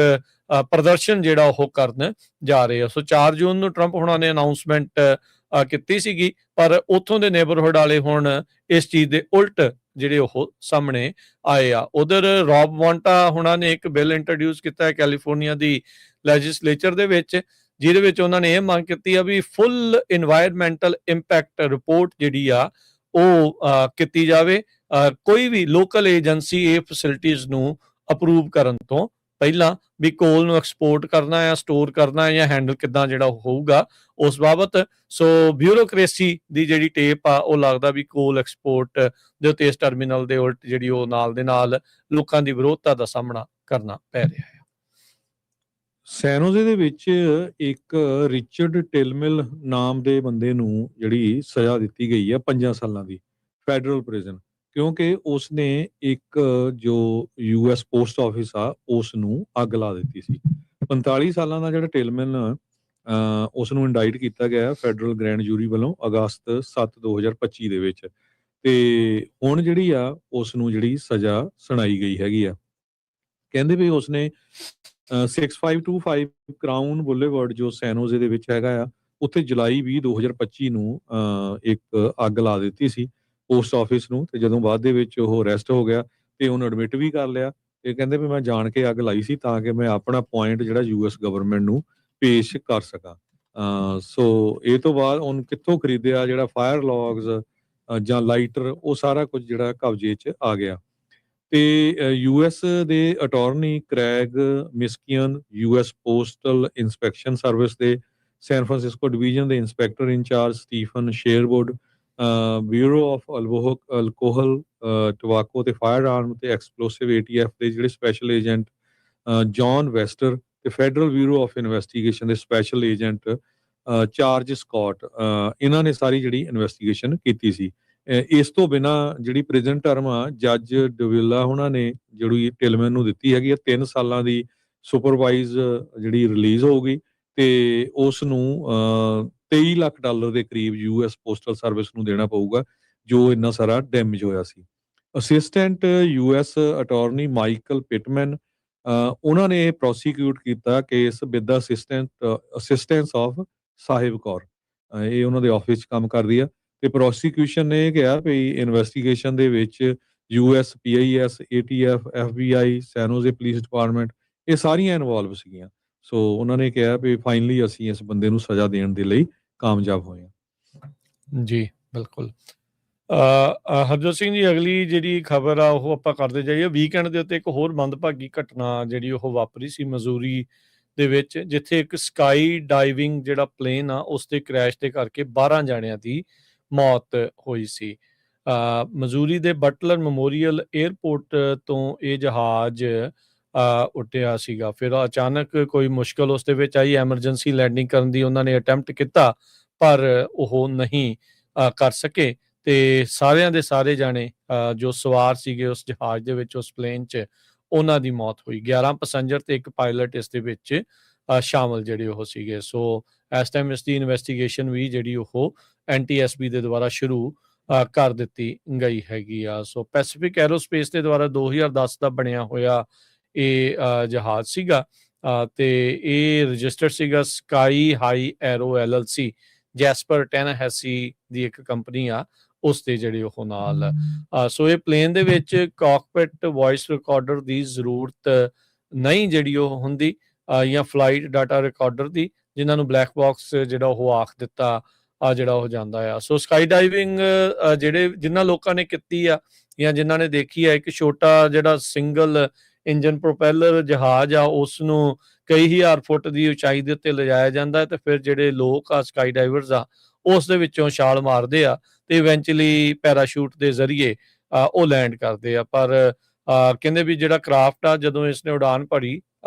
ਪ੍ਰਦਰਸ਼ਨ ਜਿਹੜਾ ਉਹ ਕਰਨ ਜਾ ਰਹੇ ਆ। ਸੋ 4 ਜੂਨ ਨੂੰ ਟਰੰਪ ਹੋਣਾ ਨੇ ਅਨਾਉਂਸਮੈਂਟ ਕੀਤੀ ਸੀਗੀ, ਪਰ ਉੱਥੋਂ ਦੇ ਨੇਬਰਹੁੱਡ ਵਾਲੇ ਹੁਣ ਇਸ ਚੀਜ਼ ਦੇ ਉਲਟ ਜਿਹੜੇ ਉਹ ਸਾਹਮਣੇ ਆਏ ਆ। ਉਧਰ ਰੌਬ ਵਾਂਟਾ ਹੁਣਾਂ ਨੇ ਇੱਕ ਬਿੱਲ ਇੰਟਰੋਡਿਊਸ ਕੀਤਾ ਹੈ ਕੈਲੀਫੋਰਨੀਆ ਦੀ ਲੈਜਿਸਲੇਚਰ ਦੇ ਵਿੱਚ, ਜਿਹਦੇ ਵਿੱਚ ਉਹਨਾਂ ਨੇ ਇਹ ਮੰਗ ਕੀਤੀ ਆ ਵੀ ਫੁੱਲ ਇਨਵਾਇਰਮੈਂਟਲ ਇੰਪੈਕਟ ਰਿਪੋਰਟ ਜਿਹੜੀ ਆ ਉਹ ਕੀਤੀ ਜਾਵੇ। ਕੋਈ ਵੀ ਲੋਕਲ ਏਜੰਸੀ ਇਹ ਫੈਸਿਲਿਟੀਜ਼ ਨੂੰ ਅਪਰੂਵ ਕਰਨ ਤੋਂ ਪਹਿਲਾਂ ਵੀ ਕੋਲ ਨੂੰ ਐਕਸਪੋਰਟ ਕਰਨਾ ਹੈ, ਸਟੋਰ ਕਰਨਾ ਹੈ, ਜਾਂ ਹੈਂਡਲ ਕਿੱਦਾਂ ਜਿਹੜਾ ਹੋਊਗਾ ਉਸ ਬਾਬਤ। ਸੋ ਬਿਊਰੋਕ੍ਰੇਸੀ ਦੀ ਜਿਹੜੀ ਟੇਪ ਆ ਉਹ ਲੱਗਦਾ ਵੀ ਕੋਲ ਐਕਸਪੋਰਟ ਦੇ ਉੱਤੇ ਇਸ ਟਰਮੀਨਲ ਦੇ ਉਲਟ ਜਿਹੜੀ ਉਹ ਨਾਲ ਦੇ ਨਾਲ ਲੋਕਾਂ ਦੀ ਵਿਰੋਧਤਾ ਦਾ ਸਾਹਮਣਾ ਕਰਨਾ ਪੈ ਰਿਹਾ ਹੈ। ਸੈਨੋਜ਼ੇ ਦੇ ਵਿੱਚ ਇੱਕ ਰਿਚਰਡ ਟਿਲਮਿਲ ਨਾਮ ਦੇ ਬੰਦੇ ਨੂੰ ਜਿਹੜੀ ਸਜ਼ਾ ਦਿੱਤੀ ਗਈ ਆ 5 ਸਾਲਾਂ ਦੀ ਫੈਡਰਲ ਪ੍ਰਿਜ਼ਨ, ਕਿਉਂਕਿ ਉਸਨੇ ਇੱਕ ਜੋ US ਪੋਸਟ ਆਫਿਸ ਆ ਉਸ ਨੂੰ ਅੱਗ ਲਾ ਦਿੱਤੀ ਸੀ। 45 ਸਾਲਾਂ ਦਾ ਜਿਹੜਾ ਟਿਲਮਿਲ ਉਸ ਨੂੰ ਇੰਡਾਈਟ ਕੀਤਾ ਗਿਆ ਫੈਡਰਲ ਗ੍ਰੈਂਡ ਜੂਰੀ ਵੱਲੋਂ ਅਗਸਤ 7, 2025 ਦੇ ਵਿੱਚ, ਤੇ ਹੁਣ ਜਿਹੜੀ ਆ ਉਸ ਨੂੰ ਜਿਹੜੀ ਸਜ਼ਾ ਸੁਣਾਈ ਗਈ ਹੈਗੀ ਆ। ਕਹਿੰਦੇ ਵੀ ਉਸਨੇ 6525 ਕਰਾਊਨ ਬੁਲੇਵਰਡ ਜੋ ਸੈਨੋਜ਼ੇ ਦੇ ਵਿੱਚ ਹੈਗਾ ਆ, ਉੱਥੇ ਜੁਲਾਈ 20, 2025 ਨੂੰ ਇੱਕ ਅੱਗ ਲਾ ਦਿੱਤੀ ਸੀ, ਪੋਸਟ ਆਫਿਸ ਨੂੰ, ਤੇ ਜਦੋਂ ਬਾਅਦ ਦੇ ਵਿੱਚ ਉਹ ਅਰੈਸਟ ਹੋ ਗਿਆ ਤੇ ਉਹਨੂੰ ਐਡਮਿਟ ਵੀ ਕਰ ਲਿਆ। ਇਹ ਕਹਿੰਦੇ ਵੀ ਮੈਂ ਜਾਣ ਕੇ ਅੱਗ ਲਾਈ ਸੀ ਤਾਂ ਕਿ ਮੈਂ ਆਪਣਾ ਪੁਆਇੰਟ ਜਿਹੜਾ US ਗਵਰਨਮੈਂਟ ਨੂੰ ਪੇਸ਼ ਕਰ ਸਕਾਂ। ਸੋ ਇਹ ਤੋਂ ਬਾਅਦ ਉਹਨੂੰ ਕਿੱਥੋਂ ਖਰੀਦਿਆ, ਜਿਹੜਾ ਫਾਇਰ ਲੌਗਸ ਜਾਂ ਲਾਈਟਰ, ਉਹ ਸਾਰਾ ਕੁਝ ਜਿਹੜਾ ਕਬਜ਼ੇ 'ਚ ਆ ਗਿਆ। ਤੇ US ਦੇ attorney Craig Miskian, US postal inspection service ਦੇ ਸੈਨ ਫਰਾਂਸਿਸਕੋ ਡਿਵੀਜ਼ਨ ਦੇ inspector in charge Stephen Sherwood, bureau of alcohol, tobacco ਤੇ ਫਾਇਰ ਆਰਮ ਤੇ ਐਕਸਪਲੋਸਿਵ ATF ਦੇ ਜਿਹੜੇ ਸਪੈਸ਼ਲ ਏਜੰਟ ਜੌਨ ਵੈਸਟਰ ਤੇ ਫੈਡਰਲ ਬਿਊਰੋ ਆਫ ਇਨਵੈਸਟੀਗੇਸ਼ਨ ਦੇ ਸਪੈਸ਼ਲ ਏਜੰਟ ਚਾਰਜ ਸਕਾਟ, ਇਹਨਾਂ ਨੇ ਸਾਰੀ ਜਿਹੜੀ ਇਨਵੈਸਟੀਗੇਸ਼ਨ ਕੀਤੀ ਸੀ। ਇਸ ਤੋਂ ਬਿਨਾਂ ਜਿਹੜੀ ਪ੍ਰੈਜ਼ੈਂਟ ਟਰਮ ਆ ਜੱਜ ਡਿਵਿਲਾ ਉਹਨਾਂ ਨੇ ਜਿਹੜੀ ਟਿਲਮੈਨ ਨੂੰ ਦਿੱਤੀ ਹੈਗੀ ਆ 3 ਸਾਲਾਂ ਦੀ ਸੁਪਰਵਾਈਜ਼ ਜਿਹੜੀ ਰਿਲੀਜ਼ ਹੋਊਗੀ, ਤੇ ਉਸ ਨੂੰ $23 ਲੱਖ ਦੇ ਕਰੀਬ US ਪੋਸਟਲ ਸਰਵਿਸ ਨੂੰ ਦੇਣਾ ਪਊਗਾ ਜੋ ਇੰਨਾ ਸਾਰਾ ਡੈਮੇਜ ਹੋਇਆ ਸੀ। Assistant US attorney Michael Pitman, ਉਹਨਾਂ ਨੇ ਪ੍ਰੋਸੀਕਿਊਟ ਕੀਤਾ case with the assistance of Sahib Kaur, ਇਹ ਉਹਨਾਂ ਦੇ ਆਫਿਸ 'ਚ ਕੰਮ ਕਰਦੀ ਆ। ਤੇ ਪ੍ਰੋਸੀਕਿਊਸ਼ਨ ਨੇ ਇਹ ਕਿਹਾ ਵੀ ਇਨਵੈਸਟੀਗੇਸ਼ਨ ਦੇ ਵਿੱਚ US PIS ATF FBI San Jose police department ਇਹ ਸਾਰੀਆਂ ਇਨਵੋਲਵ ਸੀਗੀਆਂ। ਸੋ ਉਹਨਾਂ ਨੇ ਕਿਹਾ ਵੀ ਫਾਈਨਲੀ ਅਸੀਂ ਇਸ ਬੰਦੇ ਨੂੰ ਸਜ਼ਾ ਦੇਣ ਦੇ ਲਈ ਕਾਮਯਾਬ ਹੋਏ ਹਾਂ। ਜੀ ਬਿਲਕੁਲ। ਹਰਜੋਤ ਸਿੰਘ ਜੀ, ਅਗਲੀ ਜਿਹੜੀ ਖਬਰ ਆ ਉਹ ਆਪਾਂ ਕਰਦੇ ਜਾਈਏ। ਵੀਕਐਂਡ ਦੇ ਉੱਤੇ ਇੱਕ ਹੋਰ ਮੰਦਭਾਗੀ ਘਟਨਾ ਜਿਹੜੀ ਉਹ ਵਾਪਰੀ ਸੀ ਮਜ਼ੂਰੀ ਦੇ ਵਿੱਚ, ਜਿੱਥੇ ਇੱਕ ਸਕਾਈ ਡਾਈਵਿੰਗ ਜਿਹੜਾ ਪਲੇਨ ਆ ਉਸ ਦੇ ਕ੍ਰੈਸ਼ ਦੇ ਕਰਕੇ 12 ਜਾਣਿਆਂ ਦੀ ਮੌਤ ਹੋਈ ਸੀ। ਮਜ਼ੂਰੀ ਦੇ ਬਟਲਰ ਮੈਮੋਰੀਅਲ 에ਅਰਪੋਰਟ ਤੋਂ ਇਹ ਜਹਾਜ਼ ਉੱਡਿਆ ਸੀਗਾ। ਫਿਰ ਅਚਾਨਕ ਕੋਈ ਮੁਸ਼ਕਲ ਉਸ ਦੇ ਵਿੱਚ ਆਈ, ਐਮਰਜੈਂਸੀ ਲੈਂਡਿੰਗ ਕਰਨ ਦੀ ਉਹਨਾਂ ਨੇ ਅਟੈਂਪਟ ਕੀਤਾ ਪਰ ਉਹ ਨਹੀਂ ਕਰ ਸਕੇ, ਤੇ ਸਾਰਿਆਂ ਦੇ ਸਾਰੇ ਜਾਣੇ ਜੋ ਸਵਾਰ ਸੀਗੇ ਉਸ ਜਹਾਜ਼ ਦੇ ਵਿੱਚ, ਉਸ ਪਲੇਨ 'ਚ, ਉਹਨਾਂ ਦੀ ਮੌਤ ਹੋਈ। 11 ਪੈਸੰਜਰ ਤੇ ਇੱਕ ਪਾਇਲਟ ਇਸ ਦੇ ਵਿੱਚ ਸ਼ਾਮਲ ਜਿਹੜੇ ਉਹ ਸੀਗੇ। ਸੋ ਇਸ ਟਾਈਮ ਇਸ ਦੀ ਇਨਵੈਸਟੀਗੇਸ਼ਨ ਵੀ ਜਿਹੜੀ ਉਹ NTSB ਦੇ ਦੁਆਰਾ ਸ਼ੁਰੂ ਕਰ ਦਿੱਤੀ ਗਈ ਹੈਗੀ ਆ। ਸੋ ਪੈਸੀਫਿਕ ਐਰੋਸਪੇਸ ਦੇ ਦੁਆਰਾ 2010 ਦਾ ਬਣਿਆ ਹੋਇਆ ਇਹ ਜਹਾਜ਼ ਸੀਗਾ, ਤੇ ਇਹ ਰਜਿਸਟਰਡ ਸੀਗਾ Sky High Aero LLC, Jasper Tennessee ਦੀ ਇੱਕ ਕੰਪਨੀ ਆ, ਉਸ ਦੇ ਜਿਹੜੇ ਉਹ ਨਾਲ। ਸੋ ਇਹ ਪਲੇਨ ਦੇ ਵਿੱਚ ਕਾਕਪਿਟ ਵੌਇਸ ਰਿਕਾਰਡਰ ਦੀ ਜ਼ਰੂਰਤ ਨਹੀਂ ਜਿਹੜੀ ਉਹ ਹੁੰਦੀ, ਜਾਂ ਫਲਾਈਟ ਡਾਟਾ ਰਿਕਾਰਡਰ ਦੀ, ਜਿਨ੍ਹਾਂ ਨੂੰ ਬਲੈਕ ਬਾਕਸ ਜਿਹੜਾ ਉਹ ਆਖ ਦਿੱਤਾ ਜਿਹੜਾ ਉਹ ਜਾਂਦਾ ਆ। ਸੋ ਸਕਾਈ ਡਾਈਵਿੰਗ ਜਿਨ੍ਹਾਂ ਲੋਕਾਂ ਨੇ ਕੀਤੀ ਆ ਜਾਂ ਜਿਨ੍ਹਾਂ ਨੇ ਦੇਖੀ ਆ, ਇੱਕ ਛੋਟਾ ਜਿਹੜਾ ਸਿੰਗਲ ਇੰਜਨ ਪ੍ਰੋਪੈਲਰ ਜਹਾਜ਼ ਆ ਉਸ ਨੂੰ ਕਈ ਹਜ਼ਾਰ ਫੁੱਟ ਦੀ ਉਚਾਈ ਦੇ ਉੱਤੇ ਲਿਜਾਇਆ ਜਾਂਦਾ, ਤੇ ਫਿਰ ਜਿਹੜੇ ਲੋਕ ਆ ਸਕਾਈ ਡਾਈਵਰਸ ਆ ਉਸ ਦੇ ਵਿੱਚੋਂ ਛਾਲ ਮਾਰਦੇ ਆ ਤੇ ਇਵੈਂਚੁਅਲੀ ਪੈਰਾਸ਼ੂਟ ਦੇ ਜ਼ਰੀਏ ਉਹ ਲੈਂਡ ਕਰਦੇ ਆ। ਪਰ ਕਹਿੰਦੇ ਵੀ ਜਿਹੜਾ ਕਰਾਫਟ ਆ ਜਦੋਂ ਇਸ ਨੇ ਉਡਾਨ ਭਰੀ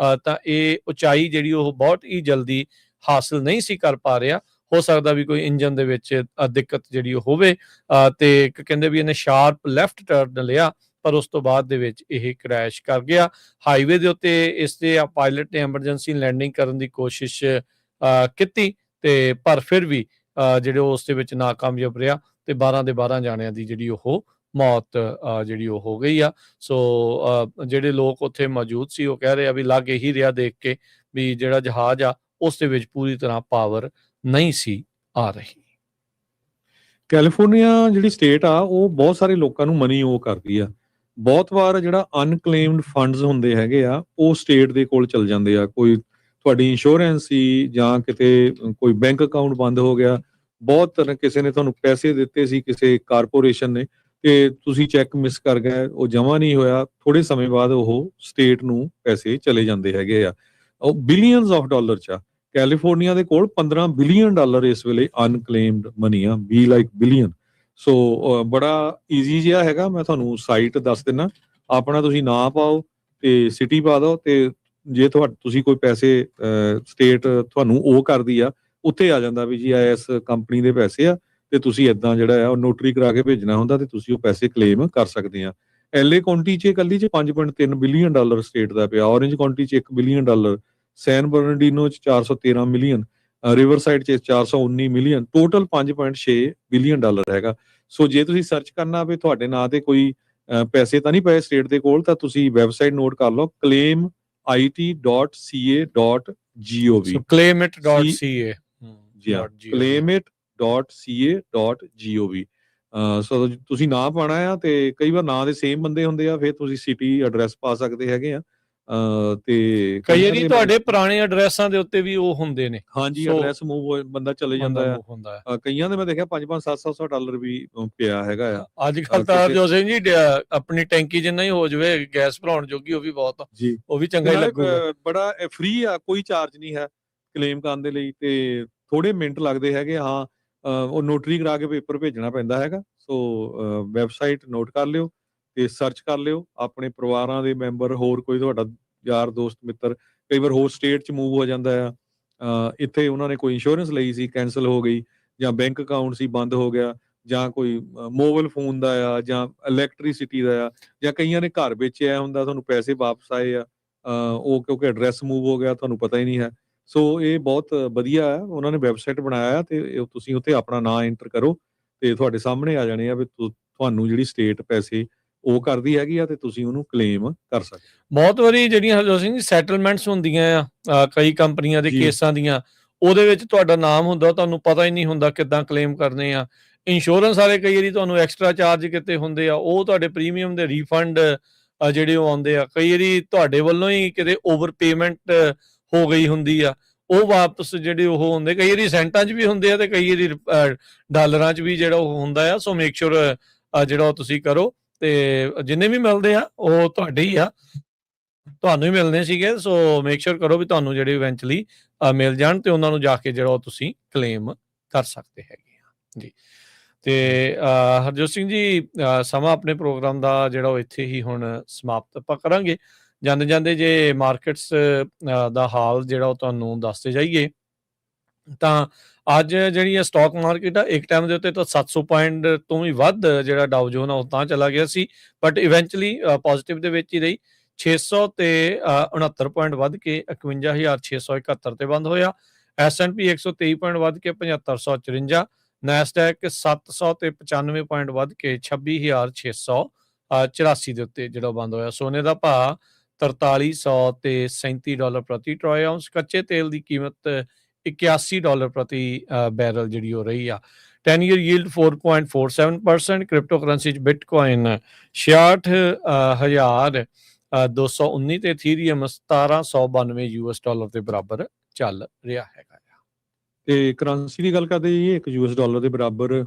ਤਾਂ ਇਹ ਉਚਾਈ ਜਿਹੜੀ ਉਹ ਬਹੁਤ ਹੀ ਜਲਦੀ ਹਾਸਲ ਨਹੀਂ ਸੀ ਕਰ ਪਾ ਰਿਹਾ। ਹੋ ਸਕਦਾ ਵੀ ਕੋਈ ਇੰਜਨ ਦੇ ਵਿੱਚ ਦਿੱਕਤ ਜਿਹੜੀ ਉਹ ਹੋਵੇ, ਤੇ ਕਹਿੰਦੇ ਵੀ ਇਹਨੇ ਸ਼ਾਰਪ ਲੈਫਟ ਟਰਨ ਲਿਆ, ਪਰ ਉਸ ਤੋਂ ਬਾਅਦ ਦੇ ਵਿੱਚ ਇਹ ਕ੍ਰੈਸ਼ ਕਰ ਗਿਆ। ਹਾਈਵੇ ਦੇ ਉੱਤੇ ਇਸ ਦੇ ਪਾਇਲਟ ਨੇ ਐਮਰਜੈਂਸੀ ਲੈਂਡਿੰਗ ਕਰਨ ਦੀ ਕੋਸ਼ਿਸ਼ ਕੀਤੀ, ਤੇ ਪਰ ਫਿਰ ਵੀ ਜਿਹੜੇ ਉਸ ਦੇ ਵਿੱਚ ਨਾਕਾਮਯਾਬ ਰਿਹਾ, ਤੇ 12 ਦੇ 12 ਜਾਣਿਆਂ ਦੀ ਜਿਹੜੀ ਉਹ ਮੌਤ ਜਿਹੜੀ ਉਹ ਹੋ ਗਈ ਆ। ਸੋ ਜਿਹੜੇ ਲੋਕ ਉੱਥੇ ਮੌਜੂਦ ਸੀ ਉਹ ਕਹਿ ਰਹੇ ਆ ਵੀ ਲੱਗ ਇਹੀ ਰਿਹਾ ਦੇਖ ਕੇ ਵੀ ਜਿਹੜਾ ਜਹਾਜ਼ ਆ ਉਸ ਦੇ ਵਿੱਚ ਪੂਰੀ ਤਰ੍ਹਾਂ ਪਾਵਰ ਨਹੀਂ ਸੀ ਆ ਰਹੀ। ਕੈਲੀਫੋਰਨੀਆ ਜਿਹੜੀ ਸਟੇਟ ਆ ਉਹ ਬਹੁਤ ਸਾਰੇ ਲੋਕਾਂ ਨੂੰ ਮਨੀ ਓ ਕਰਦੀ ਆ। ਬਹੁਤ ਵਾਰ ਜਿਹੜਾ ਅਨਕਲੇਮਡ ਫੰਡਸ ਹੁੰਦੇ ਹੈਗੇ ਆ ਉਹ ਸਟੇਟ ਦੇ ਕੋਲ ਚਲ ਜਾਂਦੇ ਆ। ਕੋਈ ਤੁਹਾਡੀ ਇੰਸ਼ੋਰੈਂਸ ਸੀ ਜਾਂ ਕਿਤੇ ਕੋਈ ਬੈਂਕ ਅਕਾਊਂਟ ਬੰਦ ਹੋ ਗਿਆ, ਬਹੁਤ ਤਰ੍ਹਾਂ ਕਿਸੇ ਨੇ ਤੁਹਾਨੂੰ ਪੈਸੇ ਦਿੱਤੇ ਸੀ ਕਿਸੇ ਕਾਰਪੋਰੇਸ਼ਨ ਨੇ, ਤੇ ਤੁਸੀਂ ਚੈੱਕ ਮਿਸ ਕਰ ਗਏ, ਉਹ ਜਮ੍ਹਾਂ ਨਹੀਂ ਹੋਇਆ, ਥੋੜੇ ਸਮੇਂ ਬਾਅਦ ਉਹ ਸਟੇਟ ਨੂੰ ਪੈਸੇ ਚਲੇ ਜਾਂਦੇ ਹੈਗੇ ਆ। ਉਹ ਬਿਲੀਅਨਸ ਆਫ ਡਾਲਰ 'ਚ ਆ। ਕੈਲੀਫੋਰਨੀਆ ਦੇ ਕੋਲ $15 ਬਿਲੀਅਨ ਇਸ ਵੇਲੇ ਅਨਕਲੇਮਡ ਮਨੀ ਆ, ਬੀ ਲਾਈਕ ਬਿਲੀਅਨ। ਸੋ ਬੜਾ ਈਜ਼ੀ ਜਿਹਾ ਹੈਗਾ, ਮੈਂ ਤੁਹਾਨੂੰ ਸਾਈਟ ਦੱਸ ਦਿੰਦਾ। ਆਪਣਾ ਤੁਸੀਂ ਨਾਂ ਪਾਓ ਤੇ ਸਿਟੀ ਪਾ ਦਿਓ, ਤੇ ਜੇ ਤੁਸੀਂ ਕੋਈ ਪੈਸੇ ਸਟੇਟ ਤੁਹਾਨੂੰ ਉਹ ਕਰਦੀ ਆ, ਉੱਥੇ ਆ ਜਾਂਦਾ ਵੀ ਜੀ ਇਸ ਕੰਪਨੀ ਦੇ ਪੈਸੇ ਆ, ਤੇ ਤੁਸੀਂ ਏਦਾਂ ਜਿਹੜਾ ਆ ਉਹ ਨੋਟਰੀ ਕਰਾ ਕੇ ਭੇਜਣਾ ਹੁੰਦਾ, ਤੇ ਤੁਸੀਂ ਉਹ ਪੈਸੇ ਕਲੇਮ ਕਰ ਸਕਦੇ ਆ। LA ਕਾਉਂਟੀ 'ਚ ਇਕੱਲੀ 'ਚ $5.3 ਬਿਲੀਅਨ ਸਟੇਟ ਦਾ ਪਿਆ, ਔਰੇਂਜ ਕਾਉਂਟੀ 'ਚ $1 ਬਿਲੀਅਨ, ਸੈਨ ਬਰਨਡੀਨੋ 'ਚ $413 ਮਿਲੀਅਨ, ਰਿਵਰਸਾਈਡ 'ਚ $419 ਮਿਲੀਅਨ, ਟੋਟਲ $5.6 ਬਿਲੀਅਨ ਹੈਗਾ। ਸੋ ਜੇ ਤੁਸੀਂ ਸਰਚ ਕਰਨਾ ਵੀ ਤੁਹਾਡੇ ਨਾਂ ਤੇ ਕੋਈ ਪੈਸੇ ਤਾਂ ਨਹੀਂ ਪਏ ਸਟੇਟ ਦੇ ਕੋਲ, ਤਾਂ ਤੁਸੀਂ ਵੈਬਸਾਈਟ ਨੋਟ ਕਰ ਲਓ, claimit.ca.gov, claimit.ca, claimit.ca.gov। ਸੋ ਤੁਸੀਂ ਨਾਂ ਪਾਉਣਾ ਆ, ਤੇ ਕਈ ਵਾਰ ਨਾਂ ਦੇ ਸੇਮ ਬੰਦੇ ਹੁੰਦੇ ਆ, ਫਿਰ ਤੁਸੀਂ ਸਿਟੀ ਐਡਰੈਸ ਪਾ ਸਕਦੇ ਹੈਗੇ ਆ। ਤੇ ਕਈ ਵਾਰੀ ਤੁਹਾਡੇ ਪੁਰਾਣੇ ਐਡਰੈਸਾਂ ਦੇ ਉੱਤੇ ਵੀ ਉਹ ਹੁੰਦੇ ਨੇ। ਹਾਂਜੀ, ਐਡਰੈਸ ਮੂਵ ਬੰਦਾ ਚਲੇ ਜਾਂਦਾ ਆ। ਕਈਆਂ ਦੇ ਮੈਂ ਦੇਖਿਆ $500-700 ਵੀ ਪਿਆ ਹੈਗਾ ਆ। ਅੱਜ ਕੱਲ ਤਾਂ ਜੋ ਸਿੰਘ ਜੀ ਆਪਣੀ ਟੈਂਕੀ ਜਿੰਨਾ ਹੀ ਹੋ ਜਾਵੇ ਗੈਸ ਭਰਾਉਣ ਜੋਗੀ, ਉਹ ਵੀ ਬਹੁਤ ਜੀ, ਉਹ ਵੀ ਚੰਗਾ ਹੀ ਲੱਗੂਗਾ। ਬੜਾ ਫ੍ਰੀ ਆ, ਕੋਈ ਚਾਰਜ ਨਹੀਂ ਹੈ ਕਲੇਮ ਕਰਨ ਦੇ ਲਈ, ਤੇ ਥੋੜੇ ਮਿੰਟ ਲੱਗਦੇ ਹੈਗੇ। ਹਾਂ, ਉਹ ਨੋਟਰੀ ਕਰਾ ਕੇ ਪੇਪਰ ਭੇਜਣਾ ਪੈਂਦਾ ਹੈਗਾ। ਸੋ ਵੈਬਸਾਈਟ ਨੋਟ ਕਰ ਲਿਓ ਤੇ ਸਰਚ ਕਰ ਲਿਓ। ਆਪਣੇ ਪਰਿਵਾਰਾਂ ਦੇ ਮੈਂਬਰ, ਹੋਰ ਕੋਈ ਤੁਹਾਡਾ ਯਾਰ ਦੋਸਤ ਮਿੱਤਰ ਕਈ ਵਾਰ ਹੋਰ ਸਟੇਟ 'ਚ ਮੂਵ ਹੋ ਜਾਂਦਾ ਆ। ਇੱਥੇ ਉਹਨਾਂ ਨੇ ਕੋਈ ਇੰਸ਼ੋਰੈਂਸ ਲਈ ਸੀ, ਕੈਂਸਲ ਹੋ ਗਈ, ਜਾਂ ਬੈਂਕ ਅਕਾਊਂਟ ਸੀ ਬੰਦ ਹੋ ਗਿਆ, ਜਾਂ ਕੋਈ ਮੋਬਾਈਲ ਫੋਨ ਦਾ ਆ, ਜਾਂ ਇਲੈਕਟ੍ਰੀਸਿਟੀ ਦਾ ਆ, ਜਾਂ ਕਈਆਂ ਨੇ ਘਰ ਵੇਚਿਆ ਹੁੰਦਾ, ਤੁਹਾਨੂੰ ਪੈਸੇ ਵਾਪਸ ਆਏ ਆ, ਉਹ ਕਿਉਂਕਿ ਐਡਰੈਸ ਮੂਵ ਹੋ ਗਿਆ, ਤੁਹਾਨੂੰ ਪਤਾ ਹੀ ਨਹੀਂ ਹੈ। ਸੋ ਇਹ ਬਹੁਤ ਵਧੀਆ ਹੈ, ਉਹਨਾਂ ਨੇ ਵੈਬਸਾਈਟ ਬਣਾਇਆ, ਤੇ ਤੁਸੀਂ ਉੱਥੇ ਆਪਣਾ ਨਾਂ ਐਂਟਰ ਕਰੋ ਤੇ ਤੁਹਾਡੇ ਸਾਹਮਣੇ ਆ ਜਾਣੇ ਆ ਵੀ ਤੁਹਾਨੂੰ ਜਿਹੜੀ ਸਟੇਟ ਪੈਸੇ ਉਹ ਕਰਦੀ ਹੈਗੀ ਆ, ਤੇ ਤੁਸੀਂ ਉਹਨੂੰ ਕਲੇਮ ਕਰ ਸਕਦੇ। ਬਹੁਤ ਵਾਰੀ ਜਿਹੜੀਆਂ ਹਰਜੋਤ ਸਿੰਘ ਜੀ ਸੈਟਲਮੈਂਟਸ ਹੁੰਦੀਆਂ ਆ ਕਈ ਕੰਪਨੀਆਂ ਦੇ ਕੇਸਾਂ ਦੀਆਂ, ਉਹਦੇ ਵਿੱਚ ਤੁਹਾਡਾ ਨਾਮ ਹੁੰਦਾ, ਤੁਹਾਨੂੰ ਪਤਾ ਹੀ ਨਹੀਂ ਹੁੰਦਾ ਕਿੱਦਾਂ ਕਲੇਮ ਕਰਨੇ ਆ। ਇੰਸ਼ੋਰੈਂਸ ਵਾਲੇ ਕਈ ਵਾਰੀ ਤੁਹਾਨੂੰ ਐਕਸਟਰਾ ਚਾਰਜ ਕਿਤੇ ਹੁੰਦੇ ਆ, ਉਹ ਤੁਹਾਡੇ ਪ੍ਰੀਮੀਅਮ ਦੇ ਰੀਫੰਡ ਜਿਹੜੇ ਉਹ ਆਉਂਦੇ ਆ। ਕਈ ਵਾਰੀ ਤੁਹਾਡੇ ਵੱਲੋਂ ਹੀ ਕਿਤੇ ਓਵਰ ਪੇਮੈਂਟ ਹੋ ਗਈ ਹੁੰਦੀ ਆ, ਉਹ ਵਾਪਸ ਜਿਹੜੇ ਉਹ ਹੁੰਦੇ, ਕਈ ਵਾਰੀ ਸੈਂਟਾਂ 'ਚ ਵੀ ਹੁੰਦੇ ਆ, ਤੇ ਕਈ ਵਾਰੀ ਡਾਲਰਾਂ 'ਚ ਵੀ ਜਿਹੜਾ ਉਹ ਹੁੰਦਾ ਆ। ਸੋ ਮੇਕ ਸ਼ੋਰ ਜਿਹੜਾ ਉਹ ਤੁਸੀਂ ਕਰੋ, ਤੇ ਜਿੰਨੇ ਵੀ ਮਿਲਦੇ ਆ ਉਹ ਤੁਹਾਡੇ ਹੀ ਆ, ਤੁਹਾਨੂੰ ਹੀ ਮਿਲਣੇ ਸੀਗੇ। ਸੋ ਮੇਕ ਸ਼ੋਰ ਕਰੋ ਵੀ ਤੁਹਾਨੂੰ ਜਿਹੜੇ ਇਵੈਂਚੁਅਲੀ ਮਿਲ ਜਾਣ, ਤੇ ਉਹਨਾਂ ਨੂੰ ਜਾ ਕੇ ਜਿਹੜਾ ਉਹ ਤੁਸੀਂ ਕਲੇਮ ਕਰ ਸਕਦੇ ਹੈਗੇ ਆ ਜੀ। ਤੇ ਹਰਜੋਤ ਸਿੰਘ ਜੀ, ਸਮਾਂ ਆਪਣੇ ਪ੍ਰੋਗਰਾਮ ਦਾ ਜਿਹੜਾ ਉਹ ਇੱਥੇ ਹੀ ਹੁਣ ਸਮਾਪਤ ਆਪਾਂ ਕਰਾਂਗੇ। ਜਾਂਦੇ ਜਾਂਦੇ ਜੇ ਮਾਰਕੀਟਸ ਦਾ ਹਾਲ ਜਿਹੜਾ ਉਹ ਤੁਹਾਨੂੰ ਦੱਸਦੇ ਜਾਈਏ, ਤਾਂ ਅੱਜ ਜਿਹੜੀ ਆ ਸਟਾਕ ਮਾਰਕੀਟ ਆ, ਇੱਕ ਟਾਈਮ ਦੇ ਉੱਤੇ ਤਾਂ 700 ਪੁਆਇੰਟ ਤੋਂ ਵੀ ਵੱਧ ਜਿਹੜਾ ਡਾਊ ਜੋਨ ਆ ਉਹ ਤਾਂ ਚਲਾ ਗਿਆ ਸੀ, ਬਟ ਇਵੈਂਚੁਅਲੀ ਪੋਜ਼ਿਟਿਵ ਦੇ ਵਿੱਚ ਹੀ ਰਹੀ। 600 ਤੇ 69 ਪੁਆਇੰਟ ਵੱਧ ਕੇ 51,671 ਤੇ ਬੰਦ ਹੋਇਆ। S&P 123 ਪੁਆਇੰਟ ਵੱਧ ਕੇ 7554, ਨੈਸਡੈਕ 700 ਤੇ 95 ਪੁਆਇੰਟ ਵੱਧ ਕੇ 26,684 ਦੇ ਉੱਤੇ ਜਿਹੜਾ ਬੰਦ ਹੋਇਆ। ਸੋਨੇ ਦਾ ਭਾਅ $4300 ਤੇ $37 ਪ੍ਰਤੀ ਟਰੋਏ ਆਉਂਸ। ਕੱਚੇ ਤੇਲ ਦੀ ਕੀਮਤ $81 ਪ੍ਰਤੀ ਬੈਰਲ ਜਿਹੜੀ ਹੋ ਰਹੀ ਆ। 10-year yield 4.47%। ਕ੍ਰਿਪਟੋ ਕਰੰਸੀ 'ਚ ਬਿਟਕੋਇਨ 66,219 ਤੇ ਇਥੀਰੀਅਮ $1792 ਦੇ ਬਰਾਬਰ ਚੱਲ ਰਿਹਾ ਹੈਗਾ। ਤੇ ਕਰੰਸੀ ਦੀ ਗੱਲ ਕਰਦੇ ਜੀ, $1 ਦੇ ਬਰਾਬਰ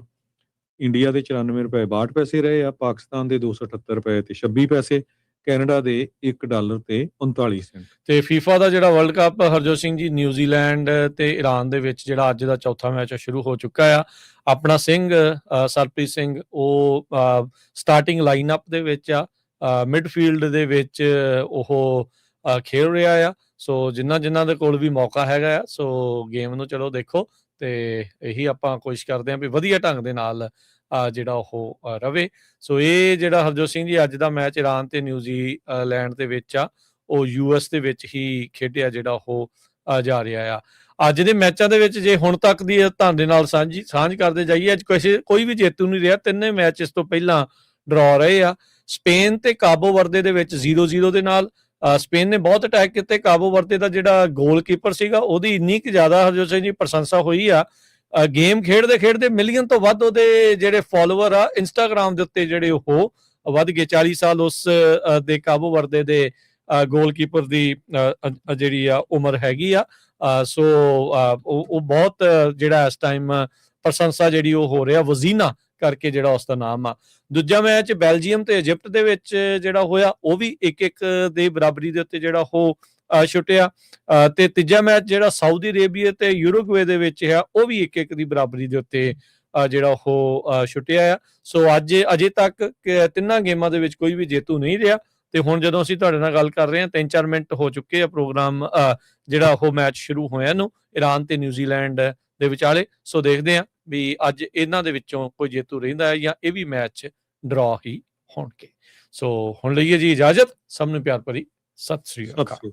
ਇੰਡੀਆ ਦੇ $94.62 ਰਹੇ ਆ, ਪਾਕਿਸਤਾਨ ਦੇ $278 ਤੇ 26 ਪੈਸੇ, ਕੈਨੇਡਾ ਦੇ $1 ਤੇ 39 ਸੈਂਟ। ਤੇ ਫੀਫਾ ਦਾ ਜਿਹੜਾ world cup Harjot Singh ji, New Zealand ਤੇ ਈਰਾਨ ਦੇ ਵਿੱਚ ਜਿਹੜਾ ਅੱਜ ਦਾ ਚੌਥਾ ਮੈਚ ਸ਼ੁਰੂ ਹੋ ਚੁੱਕਾ ਆ। ਆਪਣਾ ਸਿੰਘ ਸਰਪ੍ਰੀਤ ਸਿੰਘ ਉਹ ਸਟਾਰਟਿੰਗ ਲਾਈਨਅਪ ਦੇ ਵਿੱਚ ਆ, ਮਿਡਫੀਲਡ ਦੇ ਵਿੱਚ ਉਹ ਖੇਡ ਰਿਹਾ ਆ। ਸੋ ਜਿਨ੍ਹਾਂ ਦੇ ਕੋਲ ਵੀ ਮੌਕਾ ਹੈਗਾ ਆ, ਸੋ ਗੇਮ ਨੂੰ ਚਲੋ ਦੇਖੋ, ਤੇ ਇਹੀ ਆਪਾਂ ਕੋਸ਼ਿਸ਼ ਕਰਦੇ ਹਾਂ ਵੀ ਵਧੀਆ ਢੰਗ ਦੇ ਨਾਲ ਜਿਹੜਾ ਉਹ ਰਵੇ। ਸੋ ਇਹ ਜਿਹੜਾ ਹਰਜੋਤ ਸਿੰਘ ਜੀ ਅੱਜ ਦਾ ਮੈਚ ਈਰਾਨ ਤੇ ਨਿਊਜ਼ੀਲੈਂਡ ਦੇ ਵਿੱਚ ਆ, ਉਹ US ਦੇ ਵਿੱਚ ਹੀ ਖੇਡਿਆ ਜਿਹੜਾ ਉਹ ਜਾ ਰਿਹਾ ਆ। ਅੱਜ ਦੇ ਮੈਚਾਂ ਦੇ ਵਿੱਚ ਜੇ ਹੁਣ ਤੱਕ ਦੀ ਤੁਹਾਡੇ ਨਾਲ ਸਾਂਝ ਕਰਦੇ ਜਾਈਏ, ਅੱਜ ਕੋਈ ਵੀ ਜੇਤੂ ਨਹੀਂ ਰਿਹਾ। ਤਿੰਨੇ ਮੈਚ ਇਸ ਤੋਂ ਪਹਿਲਾਂ ਡਰਾ ਰਹੇ ਆ। ਸਪੇਨ ਤੇ ਕਾਬੋ ਵਰਦੇ ਦੇ ਵਿੱਚ 0-0 ਦੇ ਨਾਲ ਸਪੇਨ ਨੇ ਬਹੁਤ ਅਟੈਕ ਕੀਤੇ। ਕਾਬੋ ਵਰਦੇ ਦਾ ਜਿਹੜਾ ਗੋਲਕੀਪਰ ਸੀਗਾ, ਉਹਦੀ ਇੰਨੀ ਕੁ ਜ਼ਿਆਦਾ ਹਰਜੋਤ ਸਿੰਘ ਜੀ ਪ੍ਰਸ਼ੰਸਾ ਹੋਈ ਆ। ਗੇਮ ਖੇਡਦੇ ਮਿਲੀਅਨ ਤੋਂ ਵੱਧ ਉਹਦੇ ਜਿਹੜੇ ਫਾਲੋਅਰ ਆ ਇੰਸਟਾਗ੍ਰਾਮ ਦੇ ਉੱਤੇ ਜਿਹੜੇ ਉਹ ਵੱਧ ਗਏ। 40 ਸਾਲ ਉਸ ਦੇ ਕਾਬੋ ਵਰਦੇ ਦੇ ਗੋਲਕੀਪਰ ਦੀ ਜਿਹੜੀ ਆ ਉਮਰ ਹੈਗੀ ਆ। ਸੋ ਉਹ ਬਹੁਤ ਜਿਹੜਾ ਇਸ ਟਾਈਮ ਪ੍ਰਸ਼ੰਸਾ ਜਿਹੜੀ ਉਹ ਹੋ ਰਿਹਾ, ਵਜ਼ੀਨਾ ਕਰਕੇ ਜਿਹੜਾ ਉਸ ਦਾ ਨਾਮ ਆ। ਦੂਜਾ ਮੈਚ ਬੈਲਜੀਅਮ ਤੇ ਇਜਿਪਟ ਦੇ ਵਿੱਚ ਜਿਹੜਾ ਹੋਇਆ, ਉਹ ਵੀ 1-1 ਦੇ ਬਰਾਬਰੀ ਦੇ ਉੱਤੇ ਜਿਹੜਾ ਉਹ ਛੁੱਟਿਆ। ਤੇ ਤੀਜਾ ਮੈਚ ਜਿਹੜਾ ਸਾਊਦੀ ਅਰੇਬੀਆ ਤੇ ਯੂਰੋਗਵੇ ਦੇ ਵਿੱਚ ਆ, ਉਹ ਵੀ 1-1 ਦੀ ਬਰਾਬਰੀ ਦੇ ਉੱਤੇ ਜਿਹੜਾ ਉਹ ਛੁੱਟਿਆ ਆ। ਸੋ ਅਜੇ ਤੱਕ ਤਿੰਨਾਂ ਗੇਮਾਂ ਦੇ ਵਿੱਚ ਕੋਈ ਵੀ ਜੇਤੂ ਨਹੀਂ ਰਿਹਾ। ਤੇ ਹੁਣ ਜਦੋਂ ਅਸੀਂ ਤੁਹਾਡੇ ਨਾਲ ਗੱਲ ਕਰ ਰਹੇ ਹਾਂ, 3-4 ਮਿੰਟ ਹੋ ਚੁੱਕੇ ਆ ਪ੍ਰੋਗਰਾਮ ਜਿਹੜਾ ਉਹ ਮੈਚ ਸ਼ੁਰੂ ਹੋਇਆ ਨੂੰ, ਈਰਾਨ ਤੇ ਨਿਊਜ਼ੀਲੈਂਡ ਦੇ ਵਿਚਾਲੇ। ਸੋ ਦੇਖਦੇ ਹਾਂ ਵੀ ਅੱਜ ਇਹਨਾਂ ਦੇ ਵਿੱਚੋਂ ਕੋਈ ਜੇਤੂ ਰਹਿੰਦਾ ਹੈ ਜਾਂ ਇਹ ਵੀ ਮੈਚ ਡਰਾ ਹੀ ਹੋਣਗੇ। ਸੋ ਹੁਣ ਲਈਏ ਜੀ ਇਜਾਜ਼ਤ। ਸਭ ਨੂੰ ਪਿਆਰ ਭਰੀ ਸਤਿ ਸ੍ਰੀ ਅਕਾਲ।